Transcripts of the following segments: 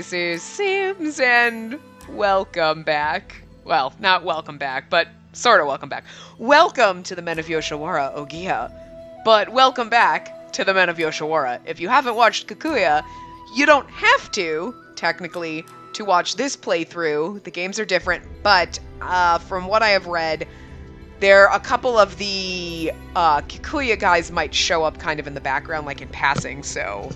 Spacey, Sims, and welcome back. Well, not welcome back, but sort of welcome back. Welcome to the Men of Yoshiwara, Ohgiya. But welcome back to the Men of Yoshiwara. If you haven't watched Kikuya, you don't have to, technically, to watch this playthrough. The games are different, but from what I have read, a couple of the Kikuya guys might show up kind of in the background, like in passing, so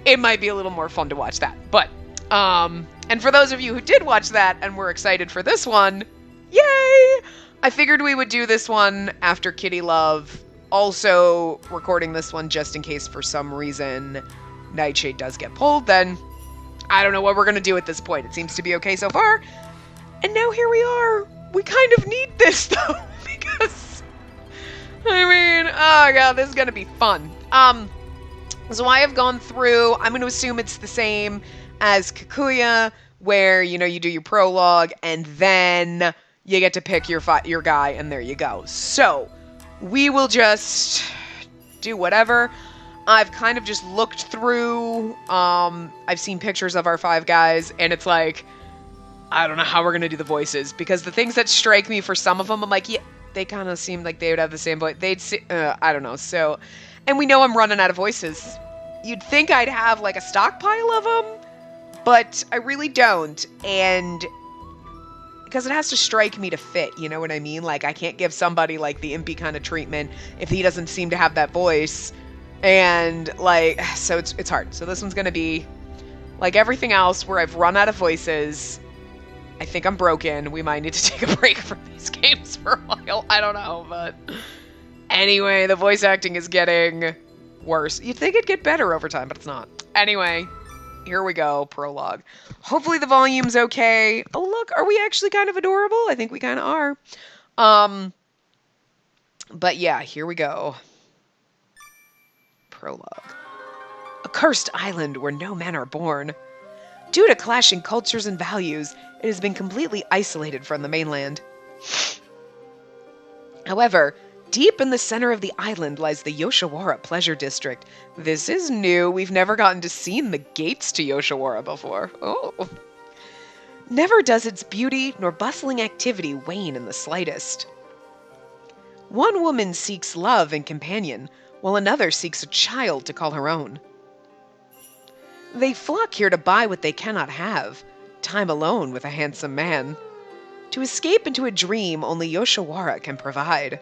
it might be a little more fun to watch that. But, and for those of you who did watch that and were excited for this one, yay! I figured we would do this one after Kitty Love. Also recording this one just in case for some reason Nightshade does get pulled, then I don't know what we're going to do at this point. It seems to be okay so far. And now here we are. We kind of need this though, because, I mean, oh god, this is going to be fun. So I have gone through, I'm going to assume it's the same as Kikuya, where, you know, you do your prologue, and then you get to pick your guy, and there you go. So, we will just do whatever. I've kind of just looked through, I've seen pictures of our 5 guys, and it's like, I don't know how we're going to do the voices, because the things that strike me for some of them, I'm like, yeah, they kind of seem like they would have the same voice. I don't know, so, and we know I'm running out of voices. You'd think I'd have, like, a stockpile of them, but I really don't, and because it has to strike me to fit, you know what I mean? Like, I can't give somebody, like, the impy kind of treatment if he doesn't seem to have that voice, and, like, so it's hard. So this one's gonna be, like everything else, where I've run out of voices. I think I'm broken. We might need to take a break from these games for a while. I don't know, but anyway, the voice acting is getting worse. You'd think it'd get better over time, but it's not. Anyway, here we go, prologue. Hopefully the volume's okay. Oh, look, are we actually kind of adorable? I think we kind of are. But yeah, here we go. Prologue. A cursed island where no men are born. Due to clashing cultures and values, it has been completely isolated from the mainland. However, deep in the center of the island lies the Yoshiwara Pleasure District. This is new. We've never gotten to see the gates to Yoshiwara before. Oh. Never does its beauty nor bustling activity wane in the slightest. One woman seeks love and companion, while another seeks a child to call her own. They flock here to buy what they cannot have, time alone with a handsome man. To escape into a dream only Yoshiwara can provide.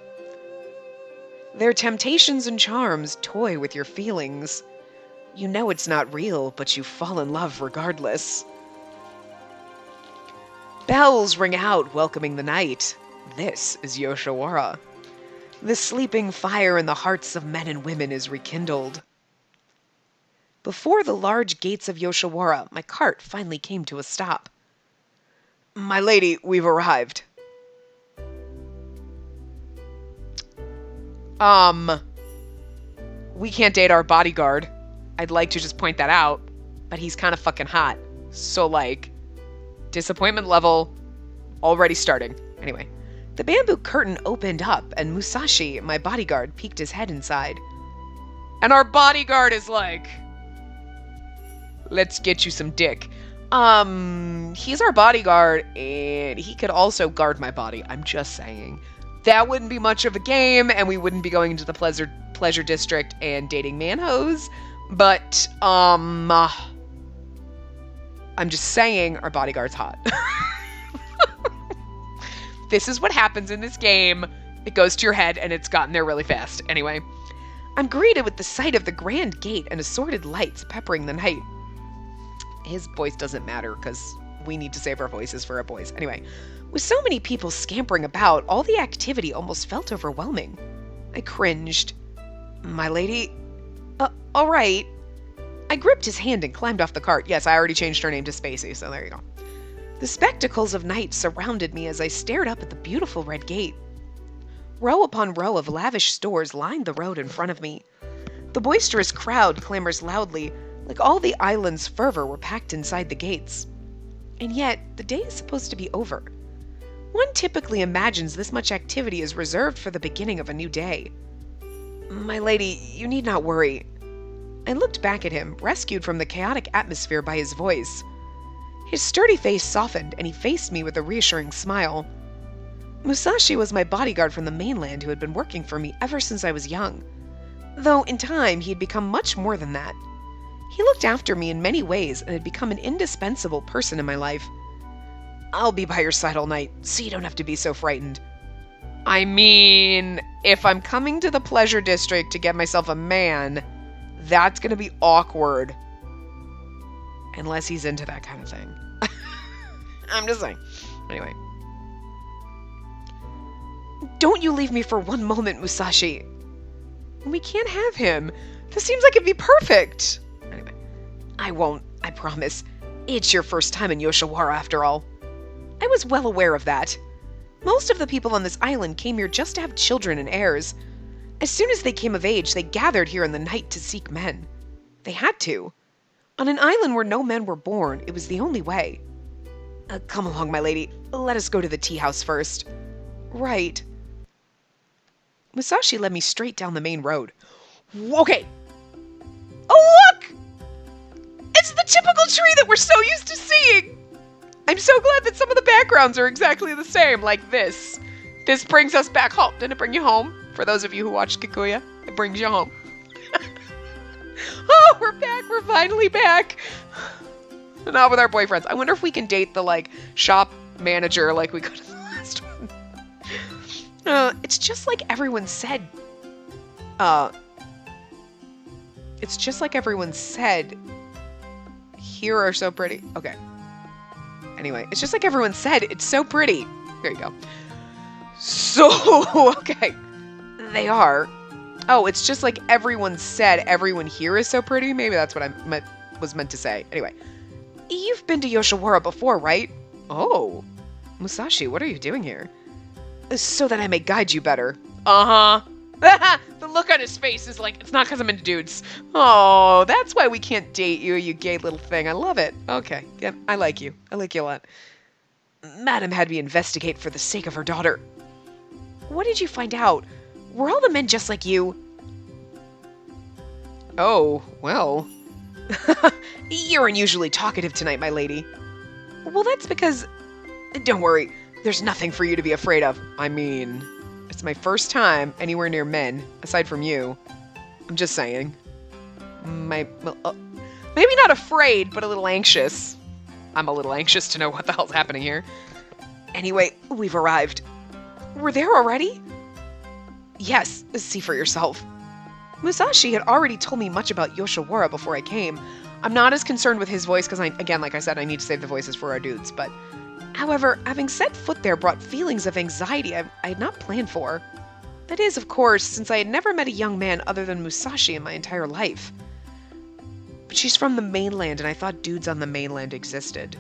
Their temptations and charms toy with your feelings. You know it's not real, but you fall in love regardless. Bells ring out welcoming the night. This is Yoshiwara. The sleeping fire in the hearts of men and women is rekindled. Before the large gates of Yoshiwara, my cart finally came to a stop. My lady, we've arrived. We can't date our bodyguard. I'd like to just point that out, but he's kind of fucking hot. So, like, disappointment level already starting. Anyway, the bamboo curtain opened up, and Musashi, my bodyguard, peeked his head inside. And our bodyguard is like, let's get you some dick. He's our bodyguard, and he could also guard my body. I'm just saying. That wouldn't be much of a game, and we wouldn't be going into the pleasure district and dating manhos. But, I'm just saying our bodyguard's hot. This is what happens in this game. It goes to your head, and it's gotten there really fast. Anyway, I'm greeted with the sight of the grand gate and assorted lights peppering the night. His voice doesn't matter, because we need to save our voices for our boys. Anyway, with so many people scampering about, all the activity almost felt overwhelming. I cringed. My lady? All right. I gripped his hand and climbed off the cart. Yes, I already changed her name to Spacey, so there you go. The spectacles of night surrounded me as I stared up at the beautiful red gate. Row upon row of lavish stores lined the road in front of me. The boisterous crowd clamors loudly, like all the island's fervor were packed inside the gates. And yet, the day is supposed to be over. One typically imagines this much activity is reserved for the beginning of a new day. My lady, you need not worry. I looked back at him, rescued from the chaotic atmosphere by his voice. His sturdy face softened, and he faced me with a reassuring smile. Musashi was my bodyguard from the mainland who had been working for me ever since I was young. Though in time he had become much more than that. He looked after me in many ways and had become an indispensable person in my life. I'll be by your side all night, so you don't have to be so frightened. I mean, if I'm coming to the pleasure district to get myself a man, that's gonna be awkward. Unless he's into that kind of thing. I'm just saying. Anyway. Don't you leave me for one moment, Musashi. We can't have him. This seems like it'd be perfect. Anyway. I won't, I promise. It's your first time in Yoshiwara after all. I was well aware of that. Most of the people on this island came here just to have children and heirs. As soon as they came of age, they gathered here in the night to seek men. They had to. On an island where no men were born, it was the only way. Come along, my lady. Let us go to the tea house first. Right. Musashi led me straight down the main road. Okay. Oh, look! It's the typical tree that we're so used to seeing! I'm so glad that some of the backgrounds are exactly the same, like this. This brings us back home. Didn't it bring you home? For those of you who watched Kikuya, it brings you home. Oh, we're back. We're finally back. Not with our boyfriends. I wonder if we can date the, like, shop manager like we could in the last one. It's just like everyone said. It's just like everyone said. Here are so pretty. Okay. Anyway, it's just like everyone said. It's so pretty. There you go. So, okay. They are. Oh, it's just like everyone said. Everyone here is so pretty. Maybe that's what I was meant to say. Anyway. You've been to Yoshiwara before, right? Oh. Musashi, what are you doing here? So that I may guide you better. Uh-huh. The look on his face is like, it's not because I'm into dudes. Oh, that's why we can't date you, you gay little thing. I love it. Okay. Yeah, I like you. I like you a lot. Madam had me investigate for the sake of her daughter. What did you find out? Were all the men just like you? Oh, well. You're unusually talkative tonight, my lady. Well, that's because... Don't worry. There's nothing for you to be afraid of. I mean, it's my first time anywhere near men, aside from you. I'm just saying. Maybe not afraid, but a little anxious. I'm a little anxious to know what the hell's happening here. Anyway, we've arrived. We're there already? Yes, see for yourself. Musashi had already told me much about Yoshiwara before I came. I'm not as concerned with his voice because, again, like I said, I need to save the voices for our dudes, but... However, having set foot there brought feelings of anxiety I had not planned for. That is, of course, since I had never met a young man other than Musashi in my entire life. But she's from the mainland, and I thought dudes on the mainland existed.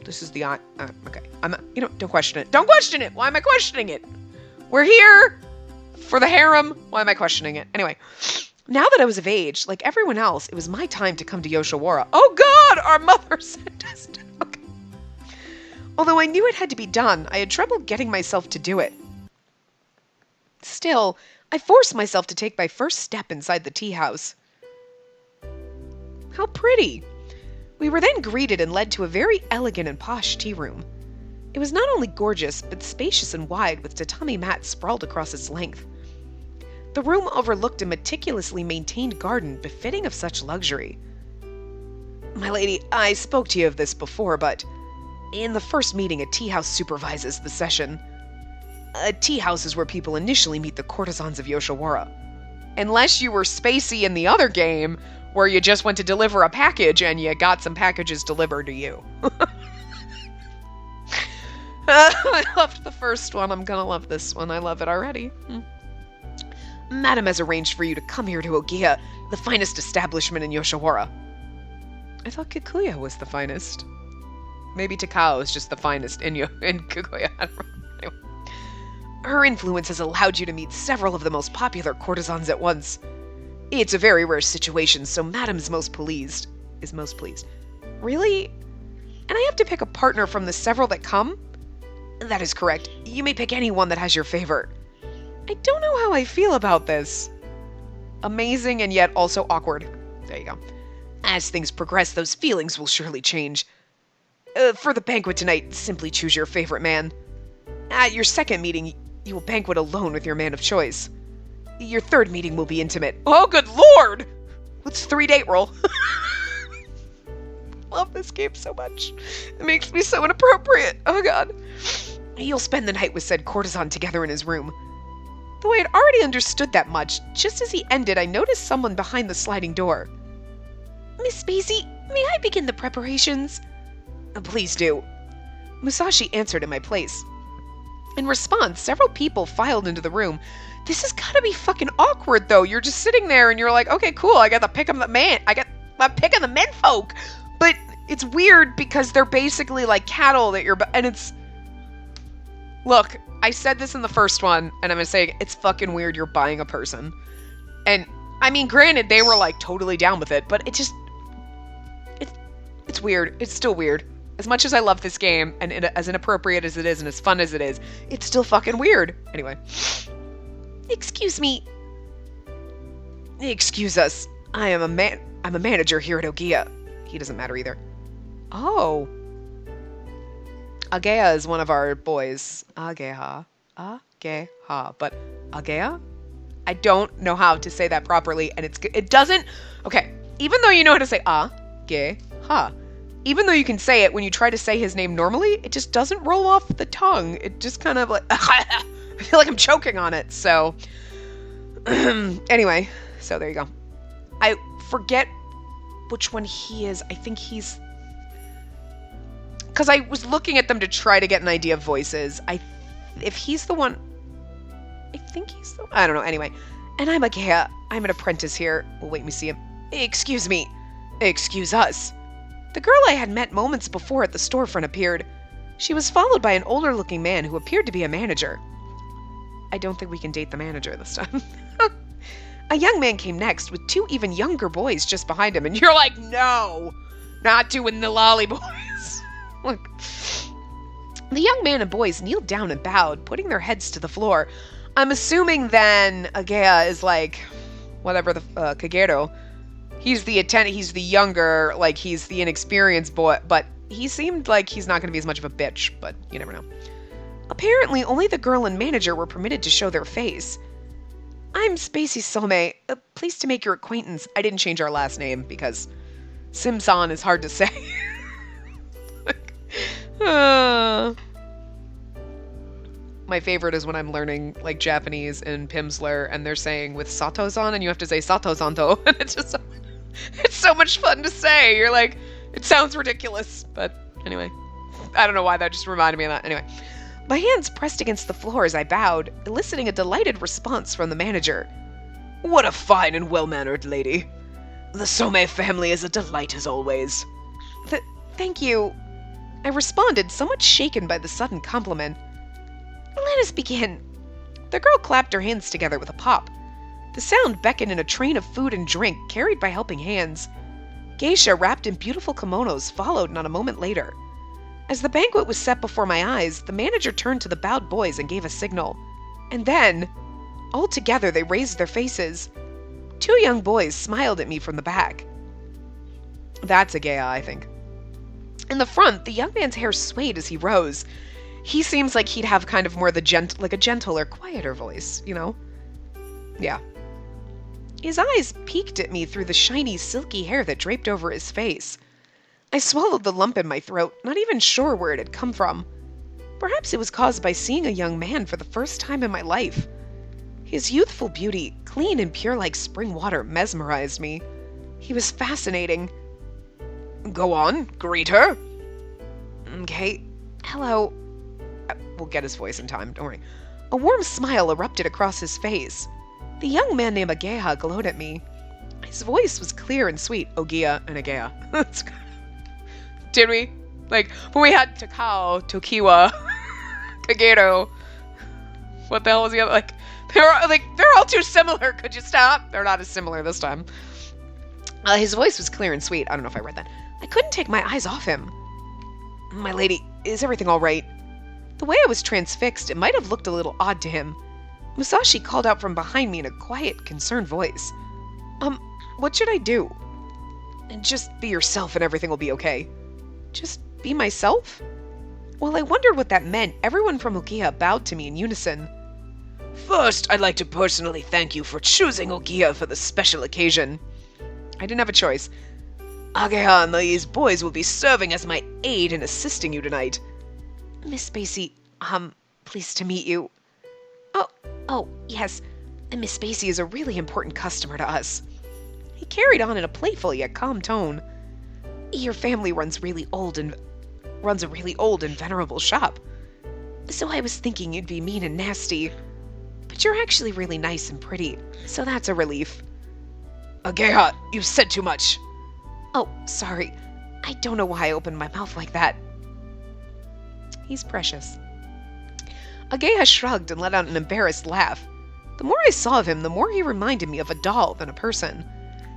This is the... okay. I'm not... don't question it. Don't question it! Why am I questioning it? We're here for the harem. Why am I questioning it? Anyway, now that I was of age, like everyone else, it was my time to come to Yoshiwara. Oh God! Our mother sent us to... Okay. Although I knew it had to be done, I had trouble getting myself to do it. Still, I forced myself to take my first step inside the tea house. How pretty! We were then greeted and led to a very elegant and posh tea room. It was not only gorgeous, but spacious and wide, with tatami mats sprawled across its length. The room overlooked a meticulously maintained garden befitting of such luxury. My lady, I spoke to you of this before, but... In the first meeting, a tea house supervises the session. A tea house is where people initially meet the courtesans of Yoshiwara. Unless you were Spacey in the other game, where you just went to deliver a package and you got some packages delivered to you. I loved the first one. I'm gonna love this one. I love it already. Madam has arranged for you to come here to Ohgiya, the finest establishment in Yoshiwara. I thought Kikuya was the finest. Maybe Takao is just the finest in Kikuya. I don't know. Anyway. Her influence has allowed you to meet several of the most popular courtesans at once. It's a very rare situation, so Madam's most pleased. Is most pleased. Really? And I have to pick a partner from the several that come? That is correct. You may pick anyone that has your favor. I don't know how I feel about this. Amazing and yet also awkward. There you go. As things progress, those feelings will surely change. For the banquet tonight, simply choose your favorite man. At your second meeting, you will banquet alone with your man of choice. Your third meeting will be intimate. Oh, good lord! Let's 3-date roll. Love this game so much. It makes me so inappropriate. Oh god. You'll spend the night with said courtesan together in his room. Though I had already understood that much, just as he ended, I noticed someone behind the sliding door. Miss Spacey, may I begin the preparations? Please do. Musashi answered in my place. In response, several people filed into the room. This has gotta be fucking awkward, though. You're just sitting there and you're like, okay, cool, I got the pick of the man. I got my pick of the menfolk. But it's weird because they're basically like cattle that you're... And it's... Look, I said this in the first one, and I'm gonna say it's fucking weird you're buying a person. And, I mean, granted, they were like totally down with it, but it just... It's weird. It's still weird. As much as I love this game, and as inappropriate as it is, and as fun as it is, it's still fucking weird. Anyway. Excuse me. Excuse us. I'm a manager here at Ohgiya. He doesn't matter either. Oh. Ohgiya is one of our boys. Ohgiya. But Ohgiya? I don't know how to say that properly, and it doesn't... Okay, even though you know how to say Ohgiya, even though you can say it, when you try to say his name normally, it just doesn't roll off the tongue. It just kind of like... I feel like I'm choking on it, so... Anyway, so there you go. I forget which one he is. I think he's... Because I was looking at them to try to get an idea of voices. If he's the one... I think he's the... I don't know, anyway. And I'm Ohgiya. I'm an apprentice here. We'll wait and see him. Excuse me. Excuse us. The girl I had met moments before at the storefront appeared. She was followed by an older-looking man who appeared to be a manager. I don't think we can date the manager this time. A young man came next with 2 even younger boys just behind him, and you're like, no, not doing the lolly boys. Look. The young man and boys kneeled down and bowed, putting their heads to the floor. I'm assuming then Ohgiya is like, whatever the Kagero. He's the younger, like he's the inexperienced boy, but he seemed like he's not going to be as much of a bitch, but you never know. Apparently, only the girl and manager were permitted to show their face. I'm Spacey Some. Pleased to make your acquaintance. I didn't change our last name because Simsan is hard to say. My favorite is when I'm learning like Japanese in Pimsleur and they're saying with Sato-san and you have to say Sato-santo. And it's just it's so much fun to say. You're like, it sounds ridiculous, but anyway. I don't know why that just reminded me of that. Anyway. My hands pressed against the floor as I bowed, eliciting a delighted response from the manager. What a fine and well-mannered lady. The Some family is a delight as always. Thank you. I responded, somewhat shaken by the sudden compliment. Let us begin. The girl clapped her hands together with a pop. The sound beckoned in a train of food and drink carried by helping hands. Geisha wrapped in beautiful kimonos followed not a moment later. As the banquet was set before my eyes, the manager turned to the bowed boys and gave a signal. And then, all together they raised their faces. 2 young boys smiled at me from the back. That's Ohgiya, I think. In the front, the young man's hair swayed as he rose. He seems like he'd have kind of more a gentler, quieter voice, you know? Yeah. His eyes peeked at me through the shiny, silky hair that draped over his face. I swallowed the lump in my throat, not even sure where it had come from. Perhaps it was caused by seeing a young man for the first time in my life. His youthful beauty, clean and pure like spring water, mesmerized me. He was fascinating. Go on, greet her. Okay, hello. We'll get his voice in time, don't worry. A warm smile erupted across his face. The young man named Ohgiya glowed at me. His voice was clear and sweet. Ohgiya and Ohgiya. Did we? Like, when we had Takao, Tokiwa, Kagero. What the hell was the other? Like, they're all too similar. Could you stop? They're not as similar this time. His voice was clear and sweet. I don't know if I read that. I couldn't take my eyes off him. My lady, is everything all right? The way I was transfixed, it might have looked a little odd to him. Musashi called out from behind me in a quiet, concerned voice. What should I do? Just be yourself and everything will be okay. Just be myself? Well, I wondered what that meant. Everyone from Ohgiya bowed to me in unison. First, I'd like to personally thank you for choosing Ohgiya for this special occasion. I didn't have a choice. Ohgiya and these boys will be serving as my aid in assisting you tonight. Miss Spacey, pleased to meet you. Oh, yes. Miss Spacey is a really important customer to us. He carried on in a playful yet calm tone. Your family runs a really old and venerable shop. So I was thinking you'd be mean and nasty. But you're actually really nice and pretty, so that's a relief. Ohgiya, you've said too much. Oh, sorry. I don't know why I opened my mouth like that. He's precious. Ohgiya shrugged and let out an embarrassed laugh. The more I saw of him, the more he reminded me of a doll than a person.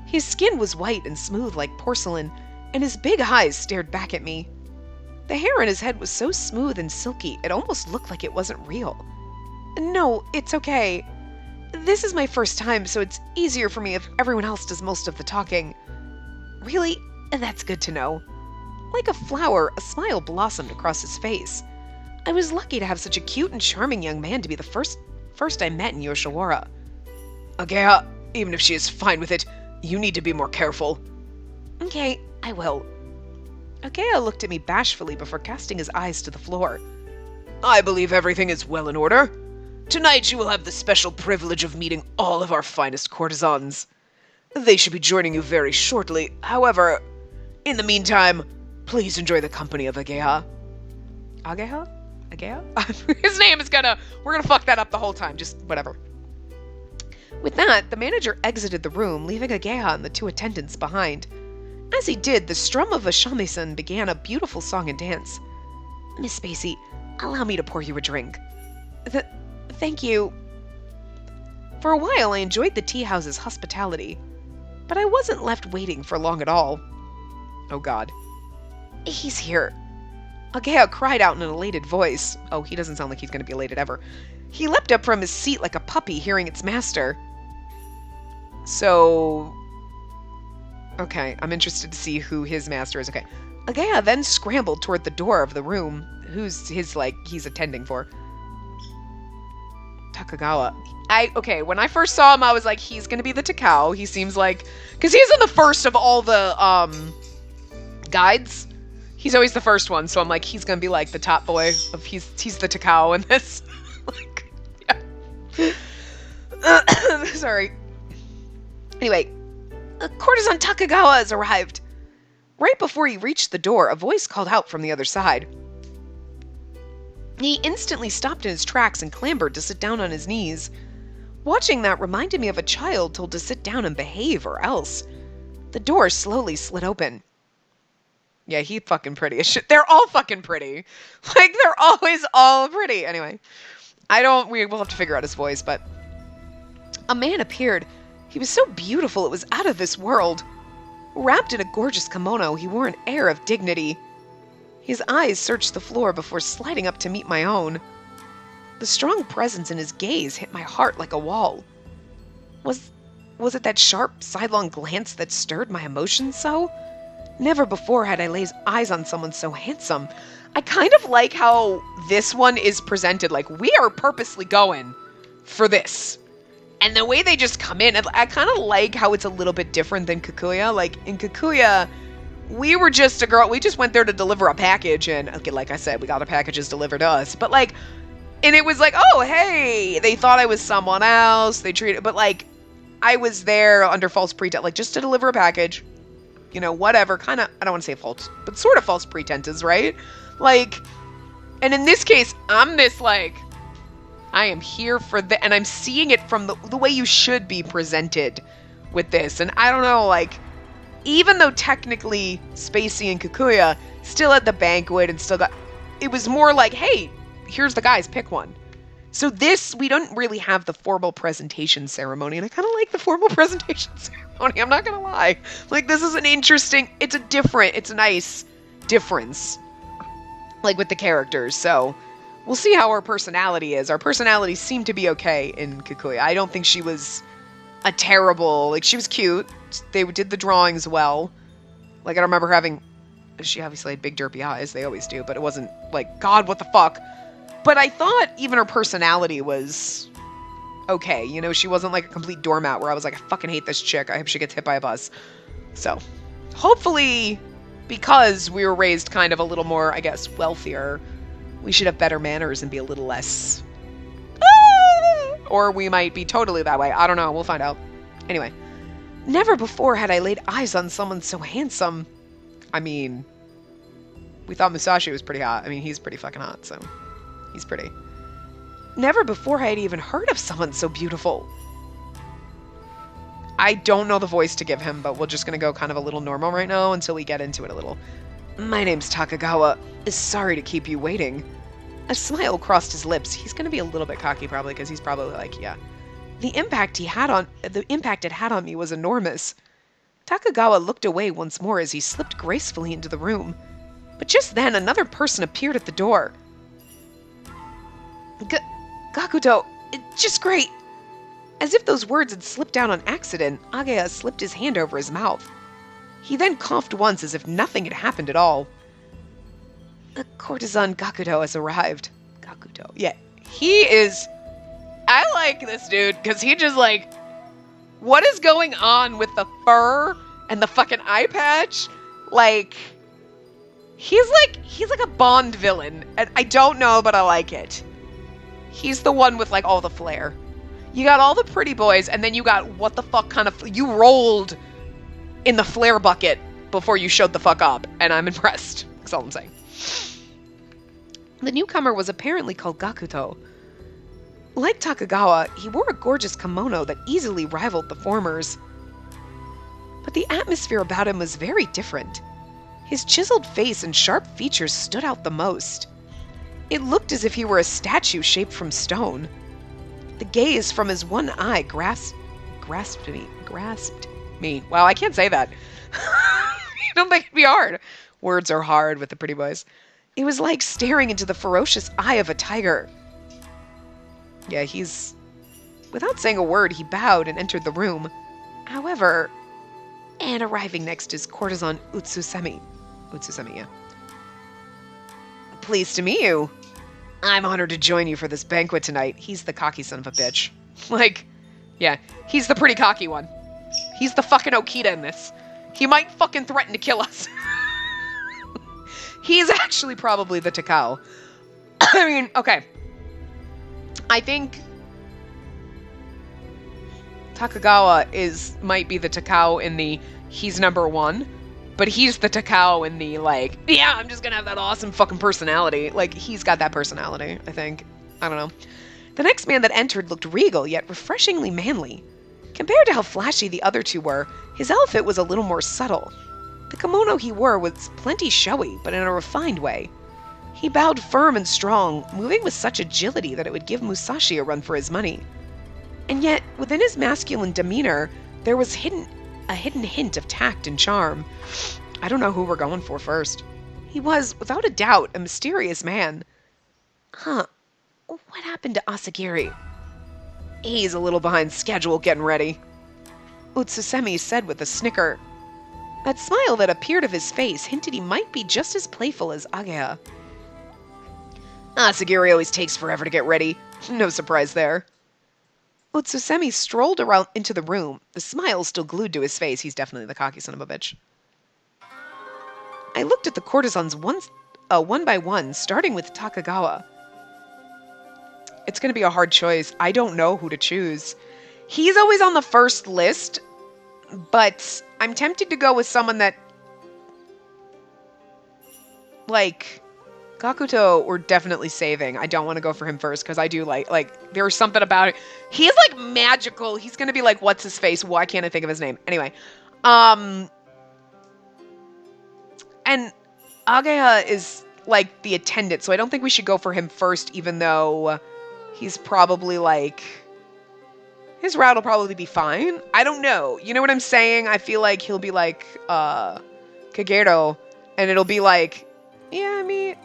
His skin was white and smooth like porcelain, and his big eyes stared back at me. The hair on his head was so smooth and silky, it almost looked like it wasn't real. No, it's okay. This is my first time, so it's easier for me if everyone else does most of the talking. Really? That's good to know. Like a flower, a smile blossomed across his face. I was lucky to have such a cute and charming young man to be the first I met in Yoshiwara. Ohgiya, even if she is fine with it, you need to be more careful. Okay, I will. Ohgiya looked at me bashfully before casting his eyes to the floor. I believe everything is well in order. Tonight you will have the special privilege of meeting all of our finest courtesans. They should be joining you very shortly. However, in the meantime, please enjoy the company of Ohgiya. Ohgiya? His name is we're gonna fuck that up the whole time, just whatever. With that, the manager exited the room, leaving Ohgiya and the two attendants behind. As he did, the strum of a shamisen began a beautiful song and dance. Miss Spacey, allow me to pour you a drink. Thank you. For a while, I enjoyed the tea house's hospitality, but I wasn't left waiting for long at all. Oh God. He's here. Ohgiya cried out in an elated voice. Oh, he doesn't sound like he's going to be elated ever. He leapt up from his seat like a puppy hearing its master. So... Okay, I'm interested to see who his master is. Okay. Ohgiya then scrambled toward the door of the room, he's attending for. Takagawa. Okay, when I first saw him, I was like, he's gonna be the Takao. He seems like... Because he's in the first of all the, guides. He's always the first one, so I'm like, he's gonna be like the top boy. He's the Takao in this. Like, yeah. Sorry. Anyway, courtesan Takagawa has arrived. Right before he reached the door, a voice called out from the other side. He instantly stopped in his tracks and clambered to sit down on his knees. Watching that reminded me of a child told to sit down and behave or else. The door slowly slid open. Yeah, he fucking pretty as shit. They're all fucking pretty. Like, they're always all pretty. Anyway, we'll have to figure out his voice, but... A man appeared. He was so beautiful it was out of this world. Wrapped in a gorgeous kimono, he wore an air of dignity. His eyes searched the floor before sliding up to meet my own. The strong presence in his gaze hit my heart like a wall. Was it that sharp, sidelong glance that stirred my emotions so? Never before had I laid eyes on someone so handsome. I kind of like how this one is presented. Like, we are purposely going for this. And the way they just come in, I kind of like how it's a little bit different than Kikuya. Like, in Kikuya, we were just a girl. We just went there to deliver a package. And, okay, like I said, we got our packages delivered to us. But, like, and it was like, oh, hey, they thought I was someone else. They treated, but, like, I was there under false pretense, like, just to deliver a package. You know, whatever. Kind of, I don't want to say false, but sort of false pretenses, right? Like, and in this case, I'm this, like... I am here for the, and I'm seeing it from the way you should be presented with this. And I don't know, like, even though technically Spacey and Kikuya still at the banquet and still got, it was more like, hey, here's the guys, pick one. So this, we don't really have the formal presentation ceremony, and I kind of like the formal presentation ceremony, I'm not gonna lie. Like, this is an interesting, it's a nice difference, like, with the characters, so... We'll see how her personality is. Our personalities seem to be okay in Kikuya. I don't think she was a terrible... Like, she was cute. They did the drawings well. Like, I don't remember having She obviously had big derpy eyes, they always do, but it wasn't like, God, what the fuck? But I thought even her personality was okay. You know, she wasn't like a complete doormat where I was like, I fucking hate this chick. I hope she gets hit by a bus. So, hopefully, because we were raised kind of a little more, I guess, wealthier, we should have better manners and be a little less... Or we might be totally that way. I don't know. We'll find out. Anyway. Never before had I laid eyes on someone so handsome. I mean, we thought Musashi was pretty hot. I mean, he's pretty fucking hot, so he's pretty. Never before had I even heard of someone so beautiful. I don't know the voice to give him, but we're just going to go kind of a little normal right now until we get into it a little. My name's Takagawa. Sorry to keep you waiting. A smile crossed his lips. He's going to be a little bit cocky probably because he's probably like, yeah. The impact it had on me was enormous. Takagawa looked away once more as he slipped gracefully into the room. But just then, another person appeared at the door. Gakuto, just great. As if those words had slipped out on accident, Ohgiya slipped his hand over his mouth. He then coughed once as if nothing had happened at all. A courtesan Gakuto has arrived. Gakuto. Yeah, he is... I like this dude, because he just like... What is going on with the fur and the fucking eye patch? Like... He's like a Bond villain. And I don't know, but I like it. He's the one with like all the flair. You got all the pretty boys, and then you got what the fuck kind of... You rolled in the flare bucket before you showed the fuck up, and I'm impressed. That's all I'm saying. The newcomer was apparently called Gakuto. Like Takagawa, he wore a gorgeous kimono that easily rivaled the former's. But the atmosphere about him was very different. His chiseled face and sharp features stood out the most. It looked as if he were a statue shaped from stone. The gaze from his one eye grasped me. Wow, I can't say that. You don't think it'd be hard? Words are hard with the pretty boys. It was like staring into the ferocious eye of a tiger. Yeah, he's... Without saying a word, he bowed and entered the room. However, and arriving next is courtesan Utsusemi. Utsusemi, yeah. Pleased to meet you. I'm honored to join you for this banquet tonight. He's the cocky son of a bitch. Like, yeah, he's the pretty cocky one. He's the fucking Okita in this. He might fucking threaten to kill us. He's actually probably the Takao. I mean, okay. I think Takagawa might be the Takao in the he's number one, but he's the Takao in the like, yeah, I'm just gonna have that awesome fucking personality. Like, he's got that personality, I think. I don't know. The next man that entered looked regal, yet refreshingly manly. Compared to how flashy the other two were, his outfit was a little more subtle. The kimono he wore was plenty showy, but in a refined way. He bowed firm and strong, moving with such agility that it would give Musashi a run for his money. And yet, within his masculine demeanor, there was a hidden hint of tact and charm. I don't know who we're going for first. He was, without a doubt, a mysterious man. Huh. What happened to Asagiri? He's a little behind schedule getting ready. Utsusemi said with a snicker. That smile that appeared of his face hinted he might be just as playful as Ohgiya. Asagiri always takes forever to get ready. No surprise there. Utsusemi strolled around into the room, the smile still glued to his face. He's definitely the cocky son of a bitch. I looked at the courtesans one by one, starting with Takagawa. It's going to be a hard choice. I don't know who to choose. He's always on the first list, but I'm tempted to go with someone that, like, Gakuto we're definitely saving. I don't want to go for him first because I do like there's something about it. He's like magical. He's going to be like, what's his face? Why can't I think of his name? Anyway, and Ohgiya is like the attendant, so I don't think we should go for him first, even though he's probably like, his route will probably be fine. I don't know. You know what I'm saying? I feel like he'll be like, Kagero, and it'll be like, yeah, I mean,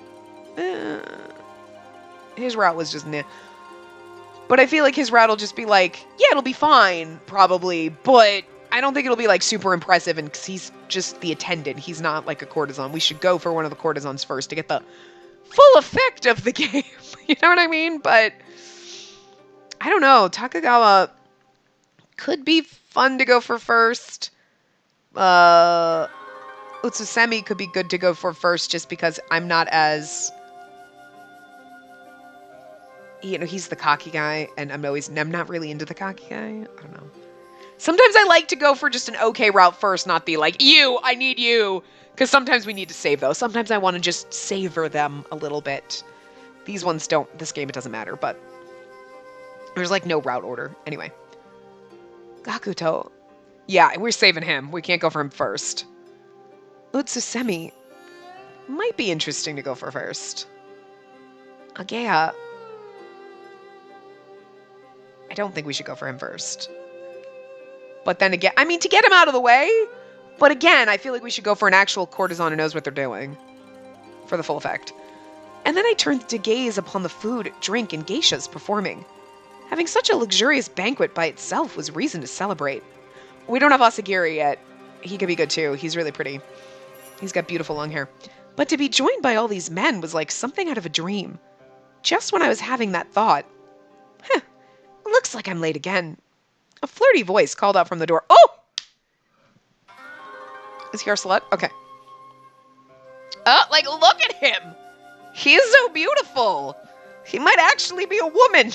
his route was just, nah. But I feel like his route will just be like, yeah, it'll be fine, probably, but I don't think it'll be like super impressive, and 'cause he's just the attendant. He's not like a courtesan. We should go for one of the courtesans first to get the full effect of the game. You know what I mean? But I don't know. Takagawa could be fun to go for first. Utsusemi could be good to go for first just because I'm not as... You know, he's the cocky guy, and I'm not really into the cocky guy. I don't know. Sometimes I like to go for just an okay route first, not be like, I need you. Because sometimes we need to save those. Sometimes I want to just savor them a little bit. These ones don't. This game, it doesn't matter, but there's like no route order. Anyway. Gakuto. Yeah, we're saving him. We can't go for him first. Utsusemi. Might be interesting to go for first. Ohgiya. I don't think we should go for him first. But then again, I mean, to get him out of the way. But again, I feel like we should go for an actual courtesan who knows what they're doing. For the full effect. And then I turned to gaze upon the food, drink, and geishas performing. Having such a luxurious banquet by itself was reason to celebrate. We don't have Asagiri yet. He could be good too. He's really pretty. He's got beautiful long hair. But to be joined by all these men was like something out of a dream. Just when I was having that thought. Looks like I'm late again. A flirty voice called out from the door. Oh! Is he our slut? Okay. Like, look at him! He's so beautiful! He might actually be a woman.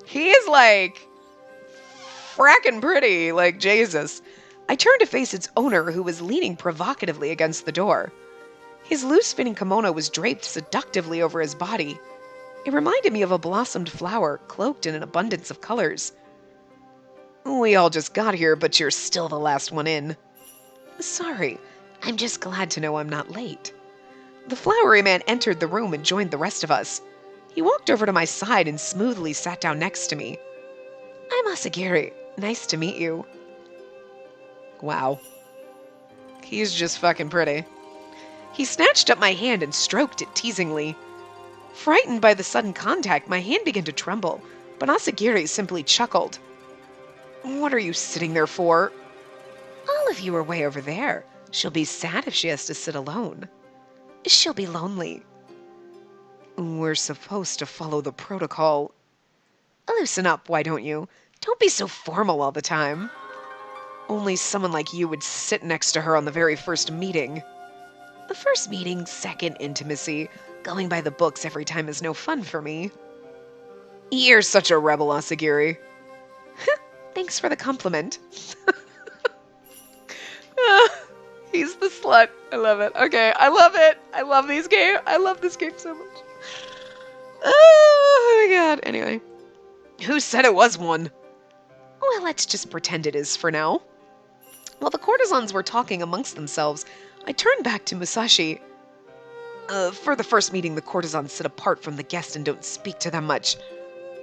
He is, like, frackin' pretty. Like, Jesus. I turned to face its owner, who was leaning provocatively against the door. His loose-fitting kimono was draped seductively over his body. It reminded me of a blossomed flower, cloaked in an abundance of colors. We all just got here, but you're still the last one in. Sorry, I'm just glad to know I'm not late. The flowery man entered the room and joined the rest of us. He walked over to my side and smoothly sat down next to me. I'm Asagiri. Nice to meet you. Wow. He's just fucking pretty. He snatched up my hand and stroked it teasingly. Frightened by the sudden contact, my hand began to tremble, but Asagiri simply chuckled. What are you sitting there for? All of you are way over there. She'll be sad if she has to sit alone. She'll be lonely. We're supposed to follow the protocol. Loosen up, why don't you? Don't be so formal all the time. Only someone like you would sit next to her on the very first meeting. The first meeting, second intimacy. Going by the books every time is no fun for me. You're such a rebel, Asagiri. Thanks for the compliment. He's the slut. I love it. Okay, I love it. I love these games. I love this game so much. Oh my god. Anyway. Who said it was one? Well, let's just pretend it is for now. While the courtesans were talking amongst themselves, I turned back to Musashi. For the first meeting, the courtesans sit apart from the guests and don't speak to them much.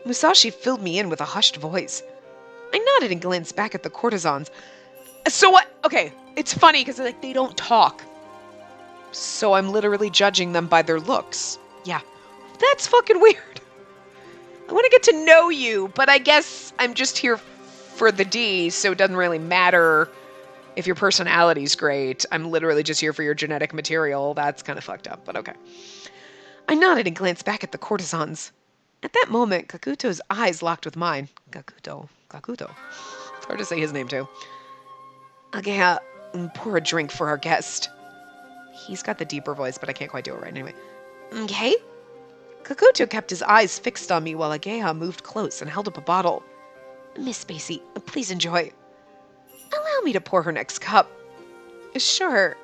Musashi filled me in with a hushed voice. I nodded and glanced back at the courtesans. So what? Okay, it's funny because like they don't talk. So I'm literally judging them by their looks. Yeah, that's fucking weird. I want to get to know you, but I guess I'm just here for the D, so it doesn't really matter if your personality's great. I'm literally just here for your genetic material. That's kind of fucked up, but okay. I nodded and glanced back at the courtesans. At that moment, Kakuto's eyes locked with mine. Kakuto. It's hard to say his name, too. Ohgiya, pour a drink for our guest. He's got the deeper voice, but I can't quite do it right anyway. Okay? Kakuto kept his eyes fixed on me while Ohgiya moved close and held up a bottle. Miss Spacey, please enjoy. Allow me to pour her next cup. Sure.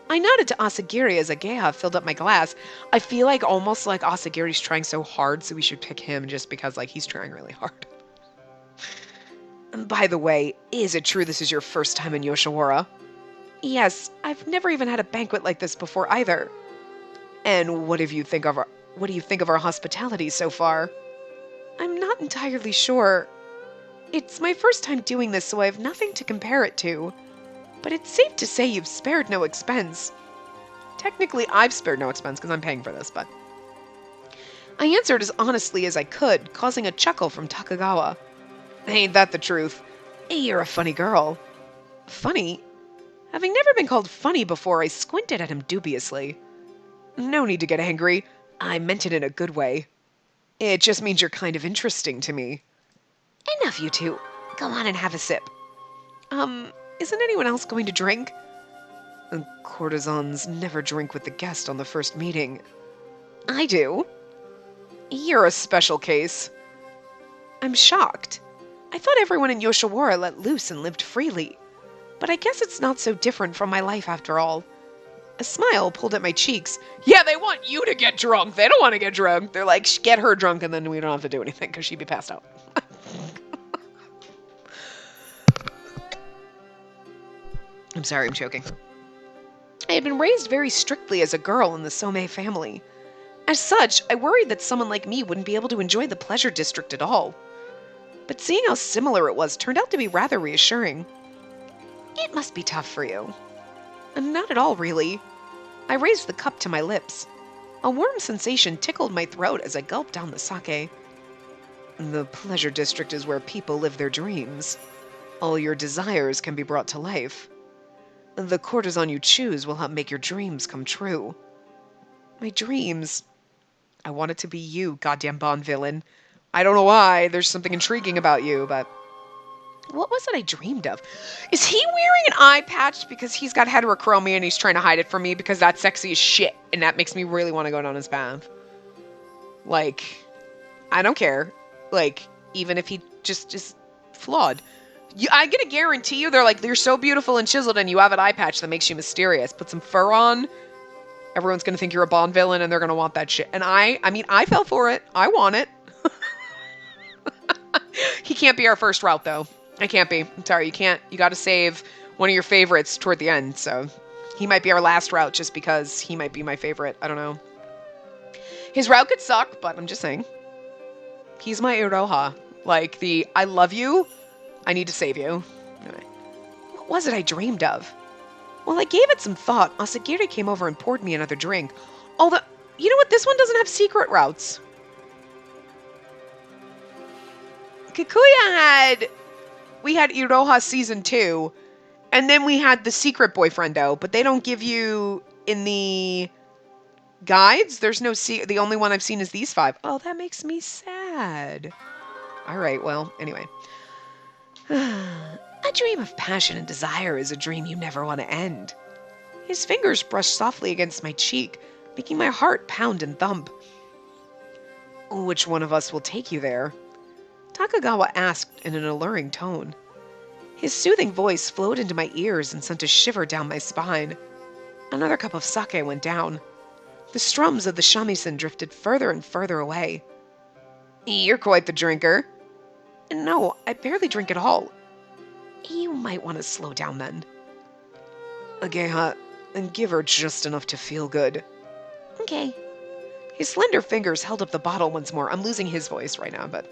I nodded to Asagiri as Ohgiya filled up my glass. I feel like almost like Asagiri's trying so hard, so we should pick him just because like he's trying really hard. By the way, is it true this is your first time in Yoshiwara? Yes, I've never even had a banquet like this before either. And what do you think of our hospitality so far? I'm not entirely sure. It's my first time doing this, so I have nothing to compare it to. But it's safe to say you've spared no expense. Technically, I've spared no expense because I'm paying for this, but... I answered as honestly as I could, causing a chuckle from Takagawa. Ain't that the truth? You're a funny girl. Funny? Having never been called funny before, I squinted at him dubiously. No need to get angry. I meant it in a good way. It just means you're kind of interesting to me. Enough, you two. Go on and have a sip. Isn't anyone else going to drink? Courtesans never drink with the guest on the first meeting. I do. You're a special case. I'm shocked. I thought everyone in Yoshiwara let loose and lived freely. But I guess it's not so different from my life after all. A smile pulled at my cheeks. Yeah, they want you to get drunk. They don't want to get drunk. They're like, get her drunk and then we don't have to do anything because she'd be passed out. I'm sorry, I'm choking. I had been raised very strictly as a girl in the Somei family. As such, I worried that someone like me wouldn't be able to enjoy the pleasure district at all. But seeing how similar it was turned out to be rather reassuring. It must be tough for you. Not at all, really. I raised the cup to my lips. A warm sensation tickled my throat as I gulped down the sake. The pleasure district is where people live their dreams. All your desires can be brought to life. The courtesan you choose will help make your dreams come true. My dreams. I want it to be you, goddamn Bond villain. I don't know why. There's something intriguing about you, but... What was it I dreamed of? Is he wearing an eye patch because he's got heterochromia and he's trying to hide it from me because that's sexy as shit and that makes me really want to go down his path? Like, I don't care. Like, even if he just is flawed. I'm gonna guarantee you, they're like, you're so beautiful and chiseled and you have an eye patch that makes you mysterious. Put some fur on. Everyone's gonna think you're a Bond villain and they're gonna want that shit. And I mean, I fell for it. I want it. He can't be our first route, though. I can't be. I'm sorry, you can't. You gotta save one of your favorites toward the end, so... He might be our last route just because he might be my favorite. I don't know. His route could suck, but I'm just saying. He's my Iroha. Like, I love you, I need to save you. Anyway. What was it I dreamed of? While I gave it some thought, Asagiri came over and poured me another drink. Although, you know what? This one doesn't have secret routes. Kikuya we had Iroha Season 2, and then we had the secret boyfriendo, but they don't give you in the guides. There's no the only one I've seen is these 5. Oh, that makes me sad. All right, well, anyway. A dream of passion and desire is a dream you never want to end. His fingers brushed softly against my cheek, making my heart pound and thump. Which one of us will take you there? Takagawa asked in an alluring tone. His soothing voice flowed into my ears and sent a shiver down my spine. Another cup of sake went down. The strums of the shamisen drifted further and further away. You're quite the drinker. No, I barely drink at all. You might want to slow down then. Ohgiya, and give her just enough to feel good. Okay. His slender fingers held up the bottle once more. I'm losing his voice right now, but...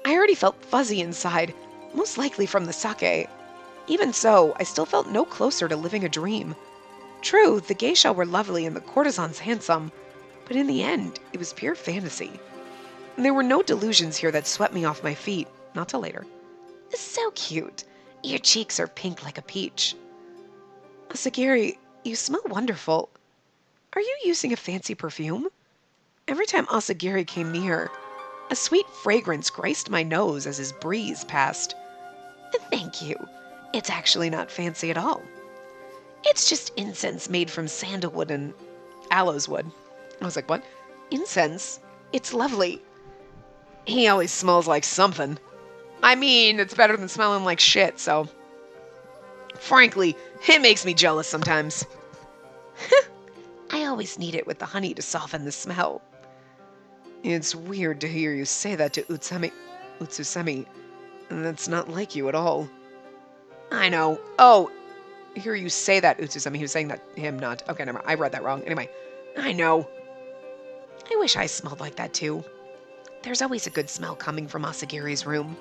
I already felt fuzzy inside, most likely from the sake. Even so, I still felt no closer to living a dream. True, the geisha were lovely and the courtesans handsome, but in the end, it was pure fantasy. And there were no delusions here that swept me off my feet, not till later. So cute. Your cheeks are pink like a peach. Asagiri, you smell wonderful. Are you using a fancy perfume? Every time Asagiri came near, a sweet fragrance graced my nose as his breeze passed. Thank you. It's actually not fancy at all. It's just incense made from sandalwood and aloes wood. I was like, what? Incense? It's lovely. He always smells like something. I mean, it's better than smelling like shit, so... Frankly, it makes me jealous sometimes. I always need it with the honey to soften the smell. It's weird to hear you say that to Utsusemi. That's not like you at all. I know. Oh, hear you say that, Utsusemi. He was saying that him, not... Okay, never mind. I read that wrong. Anyway, I know. I wish I smelled like that, too. There's always a good smell coming from Asagiri's room.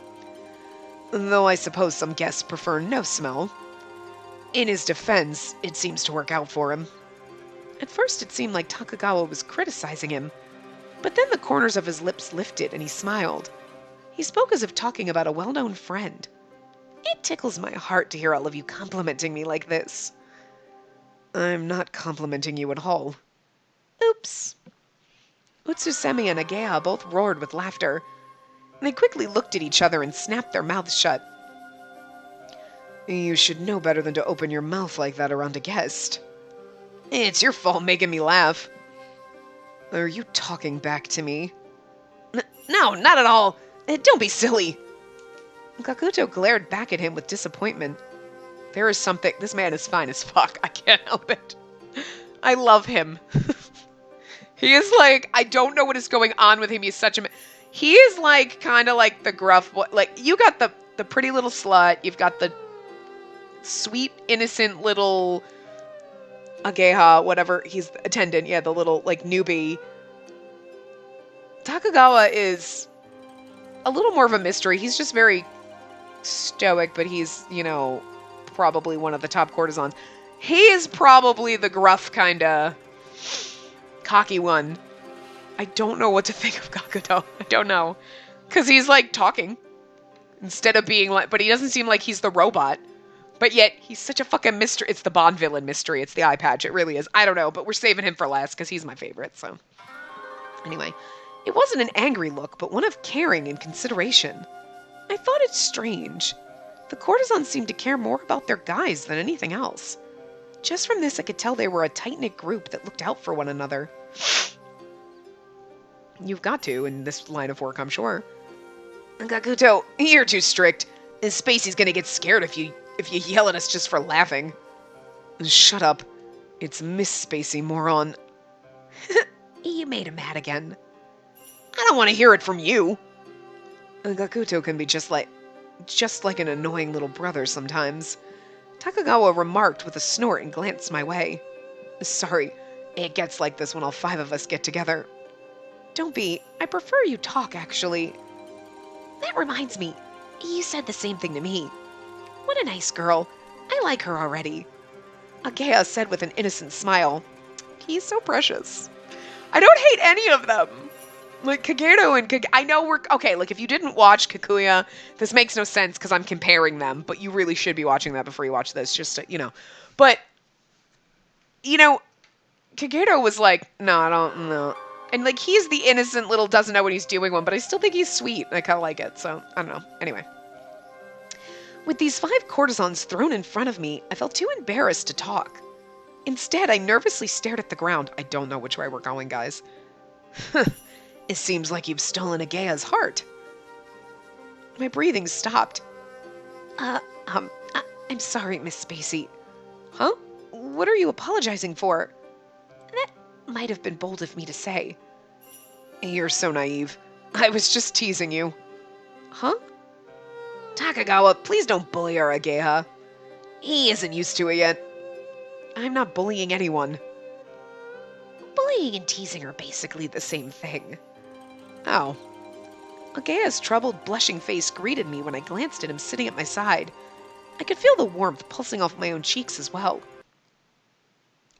Though I suppose some guests prefer no smell. In his defense, it seems to work out for him. At first, it seemed like Takagawa was criticizing him, but then the corners of his lips lifted and he smiled. He spoke as if talking about a well-known friend. It tickles my heart to hear all of you complimenting me like this. I'm not complimenting you at all. Oops. Utsusemi and Ohgiya both roared with laughter. They quickly looked at each other and snapped their mouths shut. You should know better than to open your mouth like that around a guest. It's your fault making me laugh. Are you talking back to me? No, not at all. Don't be silly. Kakuto glared back at him with disappointment. There is something... This man is fine as fuck. I can't help it. I love him. He is like... I don't know what is going on with him. He's such a... He is like, kind of like the gruff... Like, you got the pretty little slut. You've got the sweet, innocent little... Ohgiya, whatever. He's the attendant. Yeah, the little, like, newbie. Takagawa is a little more of a mystery. He's just very stoic, but he's, you know, probably one of the top courtesans. He is probably the gruff, kind of cocky one. I don't know what to think of Kakuto. I don't know. Because he's, like, talking. Instead of being like... But he doesn't seem like he's the robot. But yet, he's such a fucking mystery. It's the Bond villain mystery. It's the eye patch. It really is. I don't know, but we're saving him for last because he's my favorite, so... Anyway, it wasn't an angry look, but one of caring and consideration. I thought it strange. The courtesans seemed to care more about their guys than anything else. Just from this, I could tell they were a tight-knit group that looked out for one another. You've got to, in this line of work, I'm sure. Kakuto, you're too strict. Spacey's gonna get scared if you yell at us just for laughing. Shut up. It's Miss Spacey, moron. You made him mad again. I don't want to hear it from you. Kakuto can be just like an annoying little brother sometimes. Takagawa remarked with a snort and glanced my way. Sorry, it gets like this when all 5 of us get together. Don't be. I prefer you talk, actually. That reminds me. You said the same thing to me. What a nice girl. I like her already. Ohgiya said with an innocent smile. He's so precious. I don't hate any of them. Like, Kagero and I know we're... Okay, like, if you didn't watch Kakuya, this makes no sense because I'm comparing them, but you really should be watching that before you watch this, just to, you know. But, you know, Kagero was like, no, I don't know. And, like, he's the innocent little doesn't know what he's doing one, but I still think he's sweet. I kind of like it, so, I don't know. Anyway. With these 5 courtesans thrown in front of me, I felt too embarrassed to talk. Instead, I nervously stared at the ground. I don't know which way we're going, guys. It seems like you've stolen Ohgiya's heart. My breathing stopped. I'm sorry, Miss Spacey. Huh? What are you apologizing for? That might have been bold of me to say. You're so naive. I was just teasing you. Huh? Takagawa, please don't bully our Ohgiya. He isn't used to it yet. I'm not bullying anyone. Bullying and teasing are basically the same thing. Oh. Ohgiya's troubled, blushing face greeted me when I glanced at him sitting at my side. I could feel the warmth pulsing off my own cheeks as well.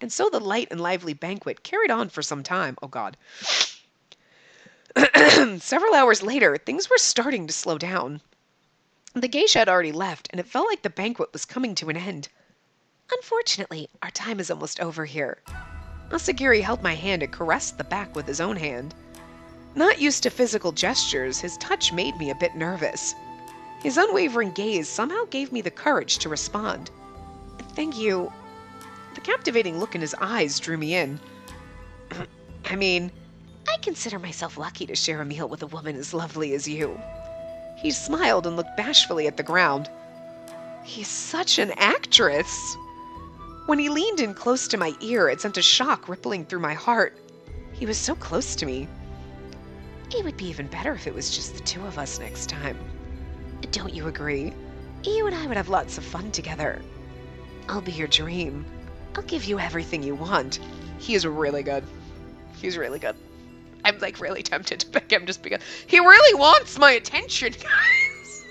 And so the light and lively banquet carried on for some time. Oh, God. Several hours later, things were starting to slow down. The geisha had already left, and it felt like the banquet was coming to an end. Unfortunately, our time is almost over here. Asagiri held my hand and caressed the back with his own hand. Not used to physical gestures, his touch made me a bit nervous. His unwavering gaze somehow gave me the courage to respond. Thank you. The captivating look in his eyes drew me in. I mean, I consider myself lucky to share a meal with a woman as lovely as you. He smiled and looked bashfully at the ground. He's such an actress. When he leaned in close to my ear, it sent a shock rippling through my heart. He was so close to me. It would be even better if it was just the 2 of us next time. Don't you agree? You and I would have lots of fun together. I'll be your dream. I'll give you everything you want. He is really good. He's really good. I'm, like, really tempted to pick him just because he really wants my attention, guys.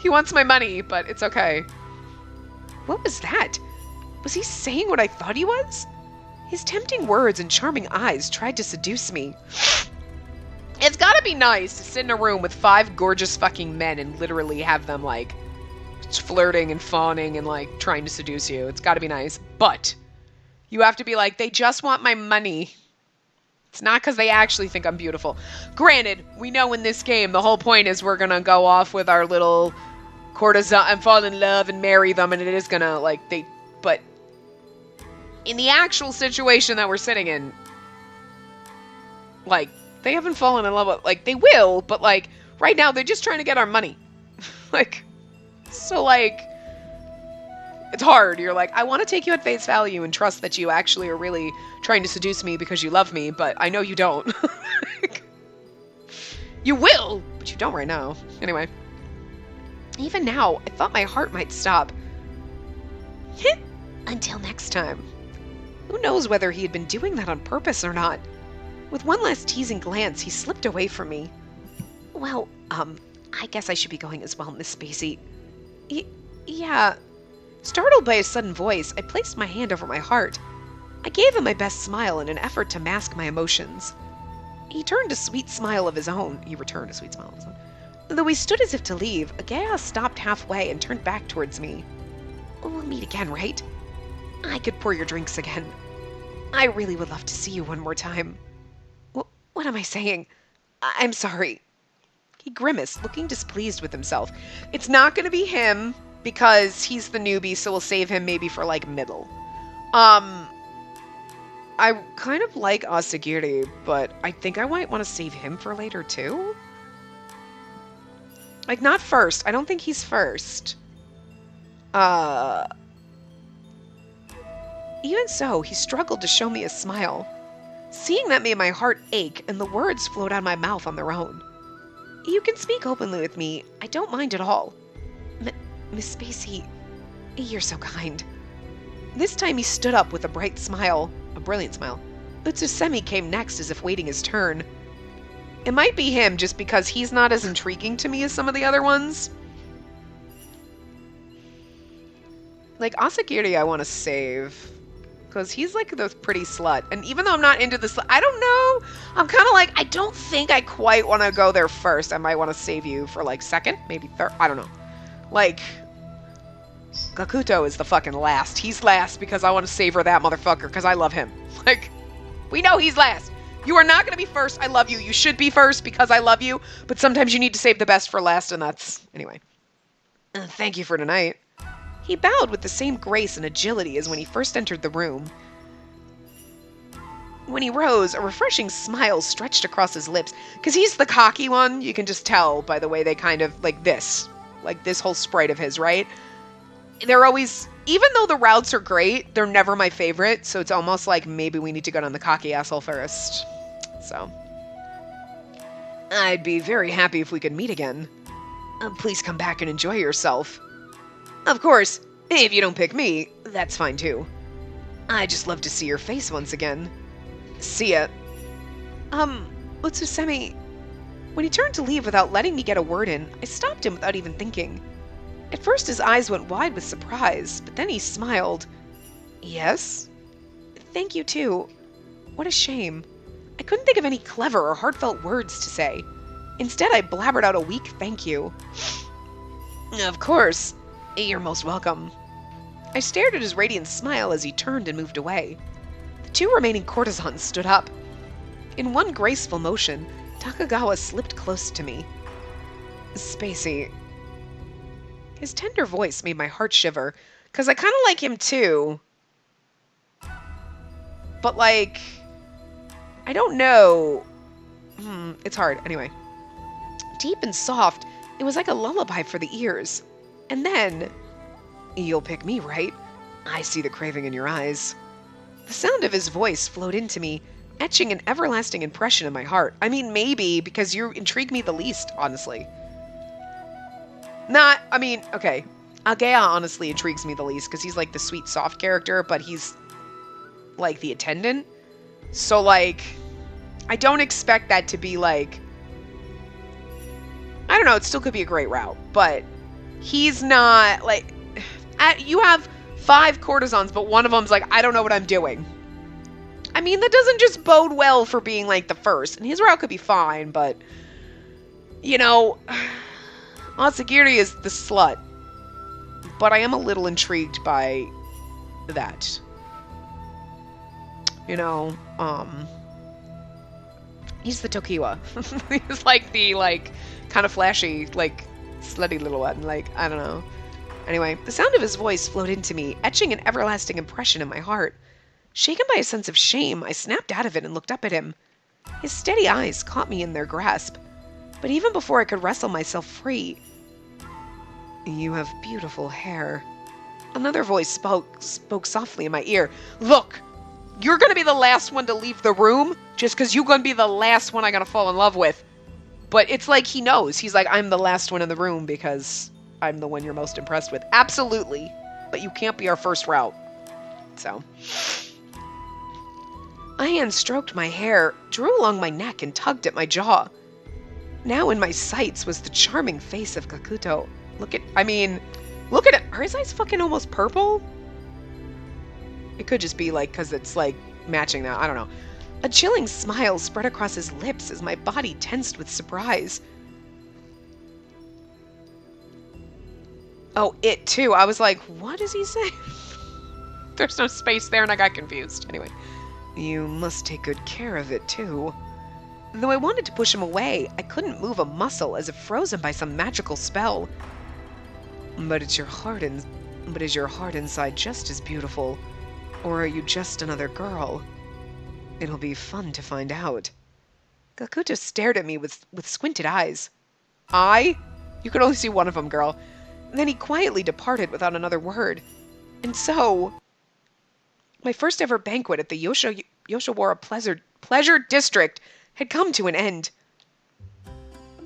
He wants my money, but it's okay. What was that? Was he saying what I thought he was? His tempting words and charming eyes tried to seduce me. It's gotta gotta be nice to sit in a room with 5 gorgeous fucking men and literally have them, like, flirting and fawning and, like, trying to seduce you. It's gotta be nice. But you have to be like, they just want my money. It's not because they actually think I'm beautiful. Granted, we know in this game the whole point is we're gonna go off with our little courtesan and fall in love and marry them, and it is gonna, like, but in the actual situation that we're sitting in, like, they haven't fallen in love with, like, they will, but, like, right now they're just trying to get our money. Like, so, like, it's hard. You're like, I want to take you at face value and trust that you actually are really trying to seduce me because you love me, but I know you don't. You will, but you don't right now. Anyway. Even now, I thought my heart might stop. Until next time. Who knows whether he had been doing that on purpose or not? With one last teasing glance, he slipped away from me. Well, I guess I should be going as well, Miss Spacey. Yeah. Startled by his sudden voice, I placed my hand over my heart. I gave him my best smile in an effort to mask my emotions. He returned a sweet smile of his own. Though we stood as if to leave, Ohgiya stopped halfway and turned back towards me. We'll meet again, right? I could pour your drinks again. I really would love to see you one more time. What am I saying? I'm sorry. He grimaced, looking displeased with himself. It's not going to be him, because he's the newbie, so we'll save him maybe for, like, middle. I kind of like Ohgiya, but I think I might want to save him for later, too. Like, not first. I don't think he's first. Even so, he struggled to show me a smile. Seeing that made my heart ache, and the words flowed out of my mouth on their own. You can speak openly with me. I don't mind at all. Miss Spacey, you're so kind. This time he stood up with a bright smile. A brilliant smile. Utsusemi came next as if waiting his turn. It might be him just because he's not as intriguing to me as some of the other ones. Like, Ohgiya I want to save. Because he's like the pretty slut. And even though I'm not into the slut, I don't know. I'm kind of like, I don't think I quite want to go there first. I might want to save you for like second, maybe third. I don't know. Like, Gakuto is the fucking last. He's last because I want to savor that motherfucker because I love him. Like, we know he's last. You are not going to be first. I love you. You should be first because I love you. But sometimes you need to save the best for last, and that's... Anyway. Thank you for tonight. He bowed with the same grace and agility as when he first entered the room. When he rose, a refreshing smile stretched across his lips. Because he's the cocky one, you can just tell by the way they kind of... Like this. Like this whole sprite of his, right? They're always... Even though the routes are great, they're never my favorite. So it's almost like maybe we need to go down the cocky asshole first. So... I'd be very happy if we could meet again. Please come back and enjoy yourself. Of course, if you don't pick me, that's fine too. I just love to see your face once again. See ya. Utsusemi... When he turned to leave without letting me get a word in, I stopped him without even thinking. At first his eyes went wide with surprise, but then he smiled. Yes? Thank you too. What a shame. I couldn't think of any clever or heartfelt words to say. Instead, I blabbered out a weak thank you. Of course. You're most welcome. I stared at his radiant smile as he turned and moved away. The 2 remaining courtesans stood up. In one graceful motion, Takagawa slipped close to me. Spacey. His tender voice made my heart shiver, because I kind of like him too. But like, I don't know. It's hard. Anyway. Deep and soft, it was like a lullaby for the ears. And then, you'll pick me, right? I see the craving in your eyes. The sound of his voice flowed into me, etching an everlasting impression in my heart. I mean, maybe, because you intrigue me the least, honestly. Okay. Ohgiya honestly intrigues me the least, because he's like the sweet, soft character, but he's like the attendant. So, like, I don't expect that to be like... I don't know, it still could be a great route, but... He's not, like, you have 5 courtesans, but one of them's like, I don't know what I'm doing. I mean, that doesn't just bode well for being, like, the first. And his route could be fine, but You know, Asagiri is the slut, but I am a little intrigued by that. You know, he's the Tokiwa. He's like the, like, kind of flashy, like, slutty little one. Like, I don't know. Anyway, the sound of his voice flowed into me, etching an everlasting impression in my heart. Shaken by a sense of shame, I snapped out of it and looked up at him. His steady eyes caught me in their grasp. But even before I could wrestle myself free... You have beautiful hair. Another voice spoke softly in my ear. Look! You're gonna be the last one to leave the room, just because you're gonna be the last one I'm gonna fall in love with. But it's like he knows. He's like, I'm the last one in the room because I'm the one you're most impressed with. Absolutely. But you can't be our first route. So. A hand stroked my hair, drew along my neck, and tugged at my jaw. Now in my sights was the charming face of Kakuto. Look at it. Are his eyes fucking almost purple? It could just be, like, because it's, like, matching that. I don't know. A chilling smile spread across his lips as my body tensed with surprise. Oh, it, too. I was like, what is he saying? There's no space there, and I got confused. Anyway. You must take good care of it, too. Though I wanted to push him away, I couldn't move a muscle as if frozen by some magical spell. But is your heart inside just as beautiful? Or are you just another girl? It'll be fun to find out. Kakuto stared at me with squinted eyes. You could only see one of them, girl. Then he quietly departed without another word. And so, my first ever banquet at the Yoshiwara Pleasure District had come to an end.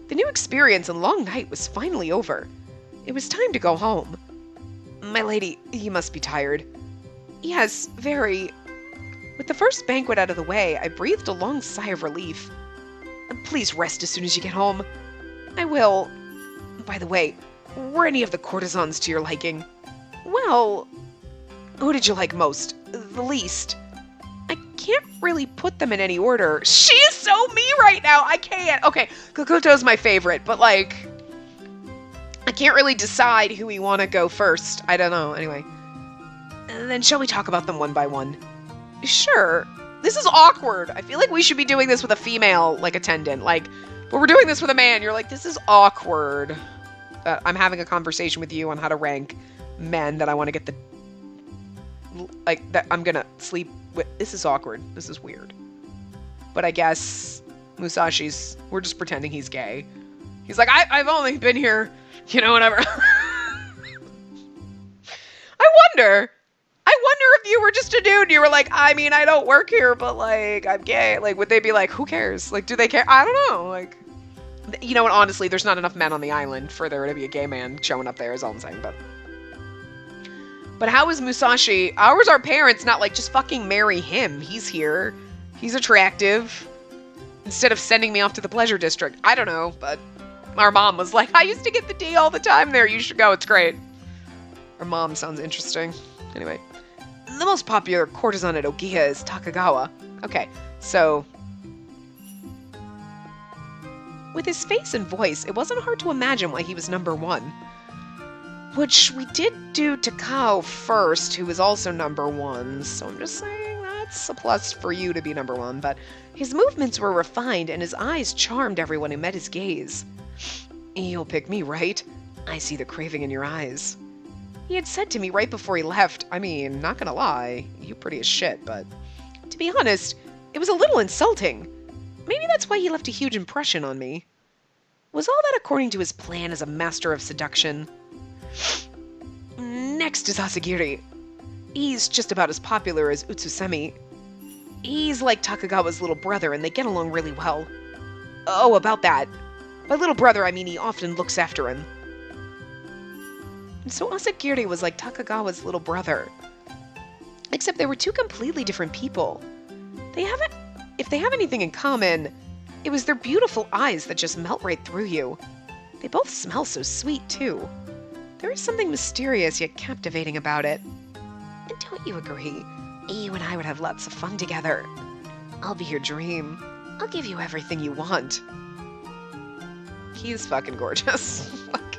The new experience and long night was finally over. It was time to go home. My lady, you must be tired. Yes, very. With the first banquet out of the way, I breathed a long sigh of relief. Please rest as soon as you get home. I will. By the way, were any of the courtesans to your liking? Well, who did you like most? The least? I can't really put them in any order. She is so me right now. I can't. Okay, Kakuto's my favorite, but like, I can't really decide who we want to go first. I don't know. Anyway. Then shall we talk about them one by one? Sure. This is awkward. I feel like we should be doing this with a female, like, attendant. Like, but we're doing this with a man. You're like, this is awkward. I'm having a conversation with you on how to rank men that I want to get the... Like, that I'm gonna sleep with. This is awkward. This is weird. But I guess Musashi's... We're just pretending he's gay. He's like, I've only been here, you know, whatever. I wonder if you were just a dude and you were like, I mean, I don't work here, but, like, I'm gay. Like, would they be like, who cares? Like, do they care? I don't know. Like, you know what? Honestly, there's not enough men on the island for there to be a gay man showing up there is all I'm saying, But how is Musashi? How is our parents not like, just fucking marry him? He's here. He's attractive. Instead of sending me off to the pleasure district. I don't know, but our mom was like, I used to get the D all the time there. You should go. It's great. Our mom sounds interesting. Anyway. The most popular courtesan at Ohgiya is Takagawa. Okay, so... With his face and voice, it wasn't hard to imagine why he was number one. Which we did do Takao first, who was also number one, so I'm just saying that's a plus for you to be number one, but his movements were refined and his eyes charmed everyone who met his gaze. You'll pick me, right? I see the craving in your eyes. He had said to me right before he left, I mean, not gonna lie, you pretty as shit, but to be honest, it was a little insulting. Maybe that's why he left a huge impression on me. Was all that according to his plan as a master of seduction? Next is Asagiri. He's just about as popular as Utsusemi. He's like Takagawa's little brother and they get along really well. Oh, about that. By little brother, I mean he often looks after him. And so Asagiri was like Takagawa's little brother. Except they were two completely different people. If they have anything in common, it was their beautiful eyes that just melt right through you. They both smell so sweet, too. There is something mysterious yet captivating about it. And don't you agree? You and I would have lots of fun together. I'll be your dream. I'll give you everything you want. he's fucking gorgeous. Like,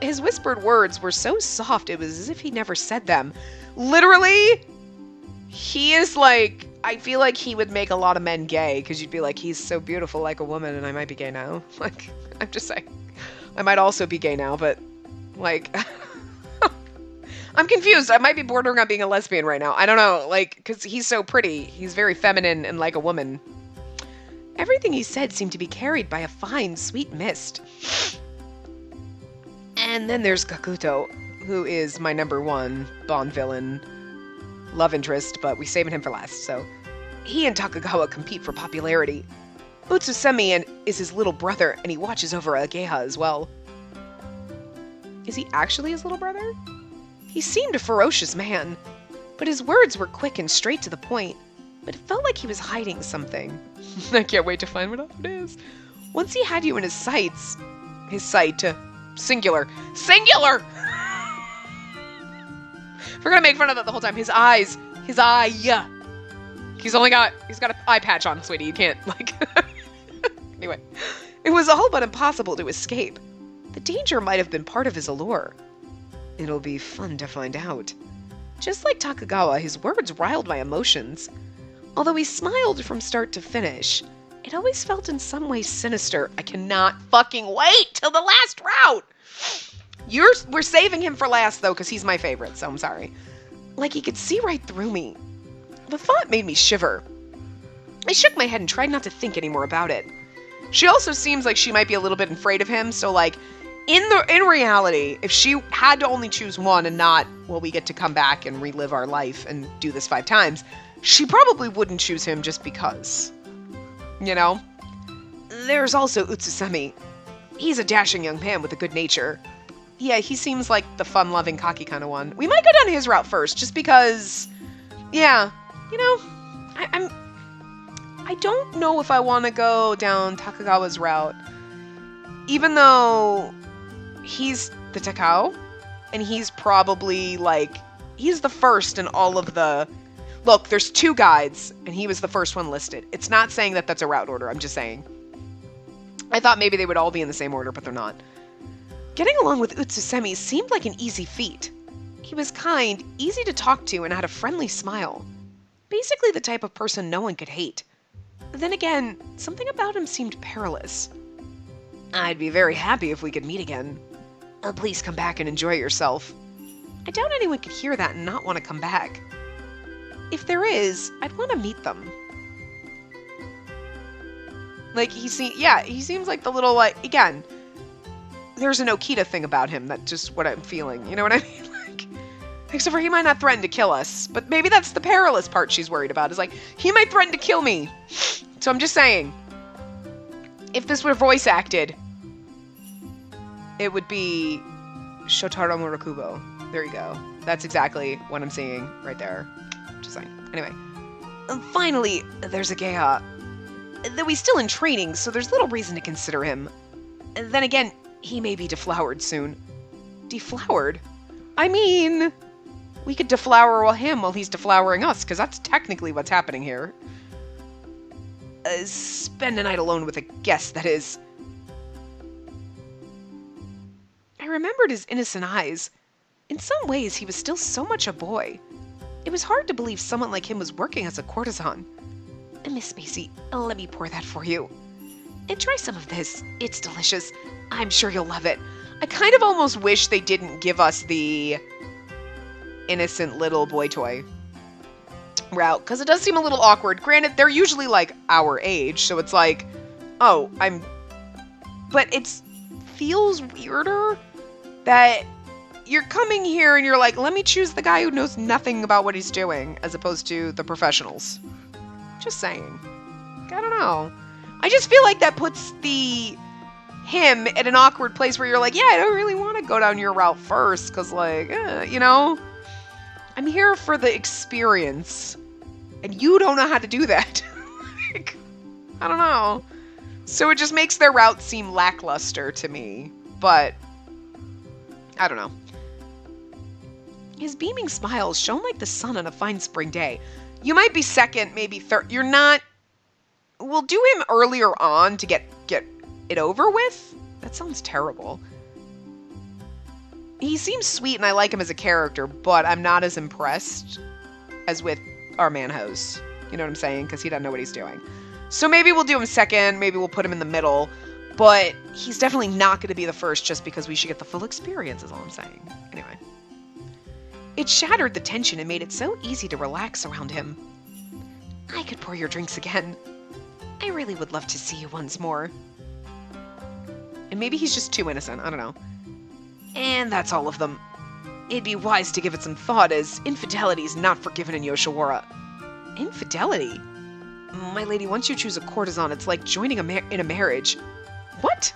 his whispered words were so soft, it was as if he never said them. Literally, he is like, I feel like he would make a lot of men gay, because you'd be like, he's so beautiful like a woman, and I might be gay now. Like, I'm just saying. I might also be gay now, but, like, I'm confused. I might be bordering on being a lesbian right now. I don't know, like, because he's so pretty. He's very feminine and like a woman. Everything he said seemed to be carried by a fine, sweet mist. And then there's Kakuto, who is my #1 Bond villain, love interest, but we saving him for last, so. He and Takagawa compete for popularity. Utsusemi is his little brother, and he watches over Ohgiya as well. Is he actually his little brother? He seemed a ferocious man, but his words were quick and straight to the point, but it felt like he was hiding something. I can't wait to find what it is. Once he had you in his sight, singular. Singular! We're gonna make fun of that the whole time. His eye. He's got an eye patch on, sweetie. You can't, like... Anyway. It was all but impossible to escape. The danger might have been part of his allure. It'll be fun to find out. Just like Takagawa, his words riled my emotions. Although he smiled from start to finish, it always felt in some way sinister. I cannot fucking wait till the last route! We're saving him for last, though, because he's my favorite, so I'm sorry. Like he could see right through me. The thought made me shiver. I shook my head and tried not to think any more about it. She also seems like she might be a little bit afraid of him, so like, in reality, if she had to only choose one and not, well, we get to come back and relive our life and do this 5 times, she probably wouldn't choose him just because. You know? There's also Utsusemi. He's a dashing young man with a good nature. Yeah, he seems like the fun-loving, cocky kind of one. We might go down his route first, just because, yeah, you know, I don't know if I want to go down Takagawa's route, even though he's the Takao, and he's probably, like, he's the first in all of the... Look, there's 2 guides, and he was the first one listed. It's not saying that that's a route order, I'm just saying. I thought maybe they would all be in the same order, but they're not. Getting along with Utsusemi seemed like an easy feat. He was kind, easy to talk to, and had a friendly smile. Basically the type of person no one could hate. Then again, something about him seemed perilous. I'd be very happy if we could meet again. Please come back and enjoy yourself. I doubt anyone could hear that and not want to come back. If there is, I'd want to meet them. Like, he seems like the little, like, again, there's an Okita thing about him, that's just what I'm feeling, you know what I mean? Like, except for he might not threaten to kill us, but maybe that's the perilous part she's worried about, is like, he might threaten to kill me. So I'm just saying, if this were voice acted, it would be Shotaro Murakubo. There you go. That's exactly what I'm seeing right there. Just saying. Anyway. Finally, there's Ohgiya. Though he's still in training, so there's little reason to consider him. Then again, he may be deflowered soon. Deflowered? I mean, we could deflower him while he's deflowering us, because that's technically what's happening here. Spend a night alone with a guest, that is. I remembered his innocent eyes. In some ways, he was still so much a boy. It was hard to believe someone like him was working as a courtesan. Miss Spacey, let me pour that for you. And try some of this. It's delicious. I'm sure you'll love it. I kind of almost wish they didn't give us the innocent little boy toy route, because it does seem a little awkward. Granted, they're usually like our age, so it's like, oh, but it feels weirder that you're coming here and you're like, let me choose the guy who knows nothing about what he's doing, as opposed to the professionals. Just saying. I don't know. I just feel like that puts him at an awkward place where you're like, yeah, I don't really want to go down your route first, because, like, you know, I'm here for the experience, and you don't know how to do that. Like, I don't know. So it just makes their route seem lackluster to me, but I don't know. His beaming smile shone like the sun on a fine spring day. You might be second, maybe third. You're not... We'll do him earlier on to get it over with? That sounds terrible. He seems sweet and I like him as a character, but I'm not as impressed as with our man host. You know what I'm saying? Because he doesn't know what he's doing. So maybe we'll do him second, maybe we'll put him in the middle, but he's definitely not going to be the first just because we should get the full experience is all I'm saying. Anyway. It shattered the tension and made it so easy to relax around him. I could pour your drinks again. I really would love to see you once more. And maybe he's just too innocent, I don't know. And that's all of them. It'd be wise to give it some thought, as infidelity is not forgiven in Yoshiwara. Infidelity? My lady, once you choose a courtesan, it's like joining in a marriage. What?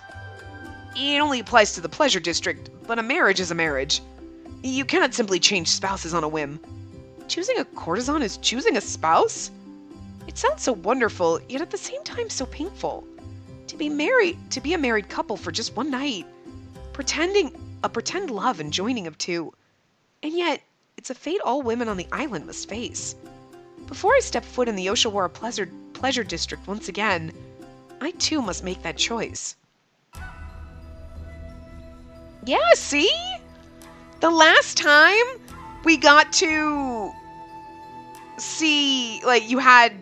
It only applies to the pleasure district, but a marriage is a marriage. You cannot simply change spouses on a whim. Choosing a courtesan is choosing a spouse? It sounds so wonderful, yet at the same time so painful. To be a married couple for just one night. Pretend love and joining of two. And yet, it's a fate all women on the island must face. Before I step foot in the Yoshiwara pleasure district once again, I too must make that choice. Yeah, see? The last time we got to see, like, you had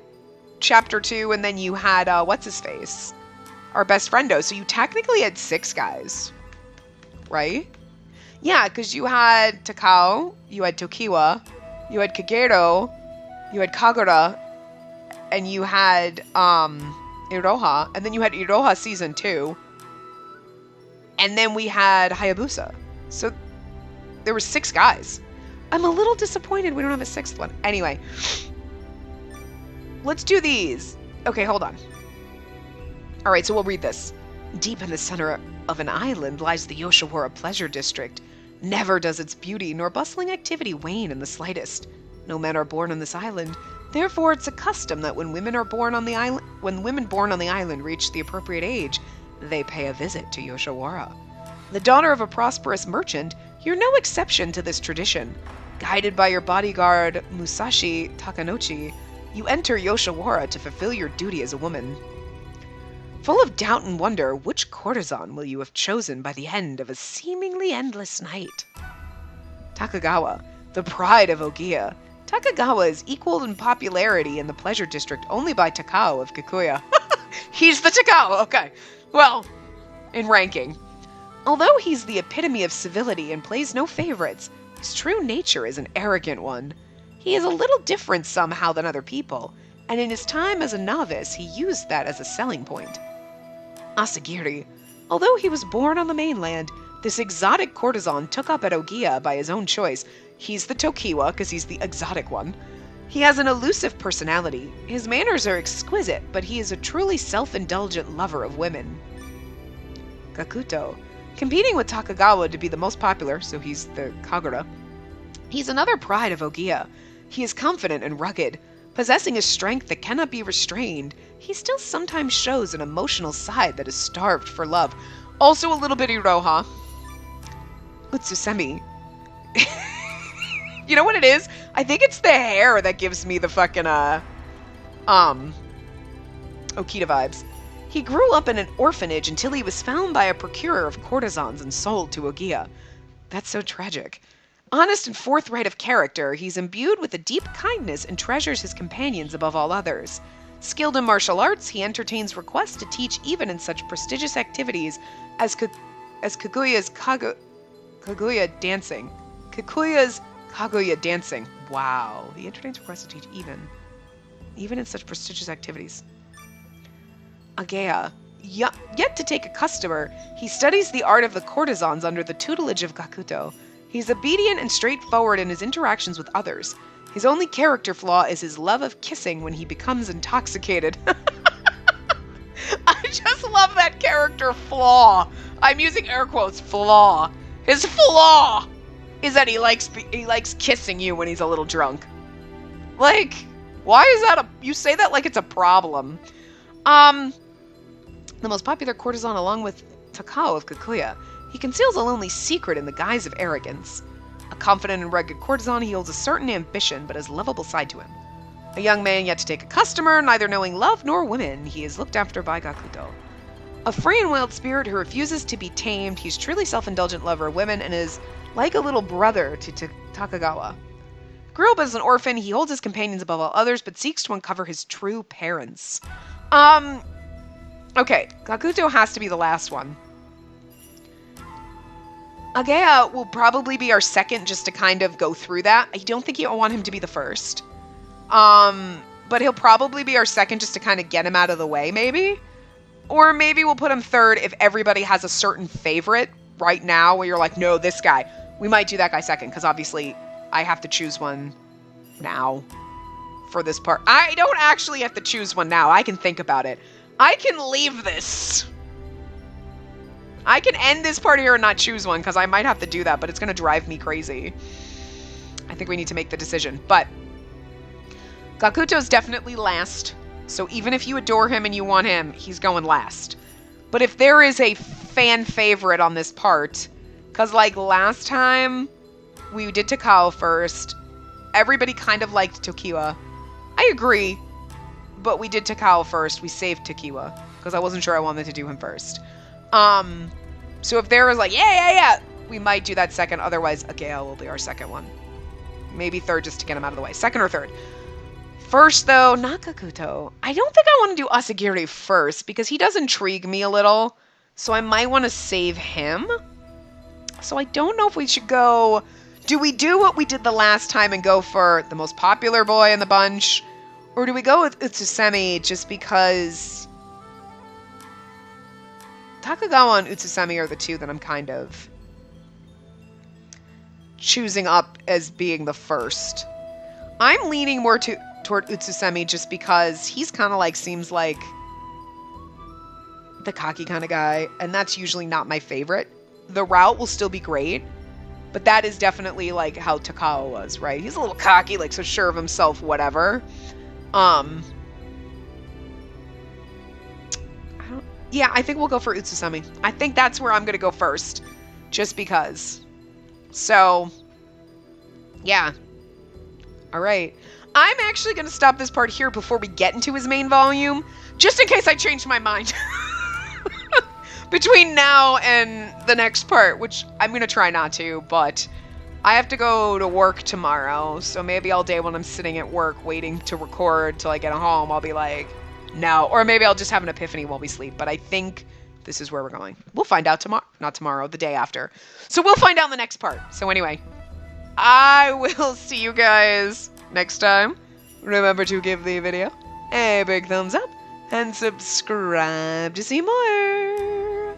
chapter 2 and then you had, what's-his-face? Our best friendo. So you technically had 6 guys. Right? Yeah, because you had Takao, you had Tokiwa, you had Kagero, you had Kagura, and you had Iroha, and then you had Iroha season 2, and then we had Hayabusa. So there were 6 guys. I'm a little disappointed we don't have a 6th one. Anyway, let's do these. Okay, hold on. All right, so we'll read this. Deep in the center of an island lies the Yoshiwara Pleasure District. Never does its beauty nor bustling activity wane in the slightest. No men are born on this island. Therefore, it's a custom that when women born on the island reach the appropriate age, they pay a visit to Yoshiwara. The daughter of a prosperous merchant, you're no exception to this tradition. Guided by your bodyguard Musashi Takanouchi, you enter Yoshiwara to fulfill your duty as a woman. Full of doubt and wonder, which courtesan will you have chosen by the end of a seemingly endless night? Takagawa, the pride of Ohgiya. Takagawa is equaled in popularity in the pleasure district only by Takao of Kikuya. He's the Takao, okay. Well, in ranking. Although he's the epitome of civility and plays no favorites, his true nature is an arrogant one. He is a little different somehow than other people, and in his time as a novice, he used that as a selling point. Asagiri. Although he was born on the mainland, this exotic courtesan took up at Ohgiya by his own choice. He's the Tokiwa, because he's the exotic one. He has an elusive personality. His manners are exquisite, but he is a truly self-indulgent lover of women. Gakuto. Competing with Takagawa to be the most popular, so he's the Kagura. He's another pride of Ohgiya. He is confident and rugged. Possessing a strength that cannot be restrained, he still sometimes shows an emotional side that is starved for love. Also a little bit Iroha. Utsusemi. You know what it is? I think it's the hair that gives me the fucking, Okita vibes. He grew up in an orphanage until he was found by a procurer of courtesans and sold to Ohgiya. That's so tragic. Honest and forthright of character, he's imbued with a deep kindness and treasures his companions above all others. Skilled in martial arts, he entertains requests to teach even in such prestigious activities as Kaguya's Kaguya dancing. Kikuya's Kaguya dancing. Wow. He entertains requests to teach even in such prestigious activities. Ohgiya. Yet to take a customer, he studies the art of the courtesans under the tutelage of Gakuto. He's obedient and straightforward in his interactions with others. His only character flaw is his love of kissing when he becomes intoxicated. I just love that character flaw. I'm using air quotes, flaw. His flaw is that he likes kissing you when he's a little drunk. Like, why is that you say that like it's a problem. The most popular courtesan along with Takao of Kikuya. He conceals a lonely secret in the guise of arrogance. A confident and rugged courtesan, he holds a certain ambition, but has a lovable side to him. A young man yet to take a customer, neither knowing love nor women, he is looked after by Gakuto. A free and wild spirit who refuses to be tamed, he's truly self-indulgent lover of women and is like a little brother to Takagawa. Grew up as an orphan, he holds his companions above all others, but seeks to uncover his true parents. Okay, Kakuto has to be the last one. Ohgiya will probably be our second just to kind of go through that. I don't think you want him to be the first. But he'll probably be our second just to kind of get him out of the way, maybe? Or maybe we'll put him third if everybody has a certain favorite right now where you're like, no, this guy. We might do that guy second, because obviously I have to choose one now for this part. I don't actually have to choose one now. I can think about it. I can leave this. I can end this part here and not choose one, because I might have to do that, but it's going to drive me crazy. I think we need to make the decision. But Kakuto's definitely last. So even if you adore him and you want him, he's going last. But if there is a fan favorite on this part, because like last time we did Takao first, everybody kind of liked Tokiwa. I agree, but we did Takao first. We saved Tokiwa because I wasn't sure I wanted to do him first. So if there was like, yeah, we might do that second. Otherwise, Ohgiya will be our second one. Maybe third just to get him out of the way. Second or third. First, though, not Kakuto. I don't think I want to do Asagiri first because he does intrigue me a little. So I might want to save him. So I don't know if we should go... Do we do what we did the last time and go for the most popular boy in the bunch? Or do we go with Utsusemi just because... Takagawa and Utsusemi are the two that I'm kind of choosing up as being the first. I'm leaning more toward Utsusemi just because he's kind of like, seems like the cocky kind of guy, and that's usually not my favorite. The route will still be great, but that is definitely like how Takao was, right? He's a little cocky, like so sure of himself, whatever. Yeah, I think we'll go for Utsusemi. I think that's where I'm going to go first, just because. So, yeah. All right. I'm actually going to stop this part here before we get into his main volume, just in case I change my mind between now and the next part, which I'm going to try not to, but I have to go to work tomorrow, so maybe all day when I'm sitting at work waiting to record till I get home, I'll be like, no. Or maybe I'll just have an epiphany while we sleep, but I think this is where we're going. We'll find out tomorrow. Not tomorrow, the day after. So we'll find out in the next part. So anyway, I will see you guys next time. Remember to give the video a big thumbs up and subscribe to see more.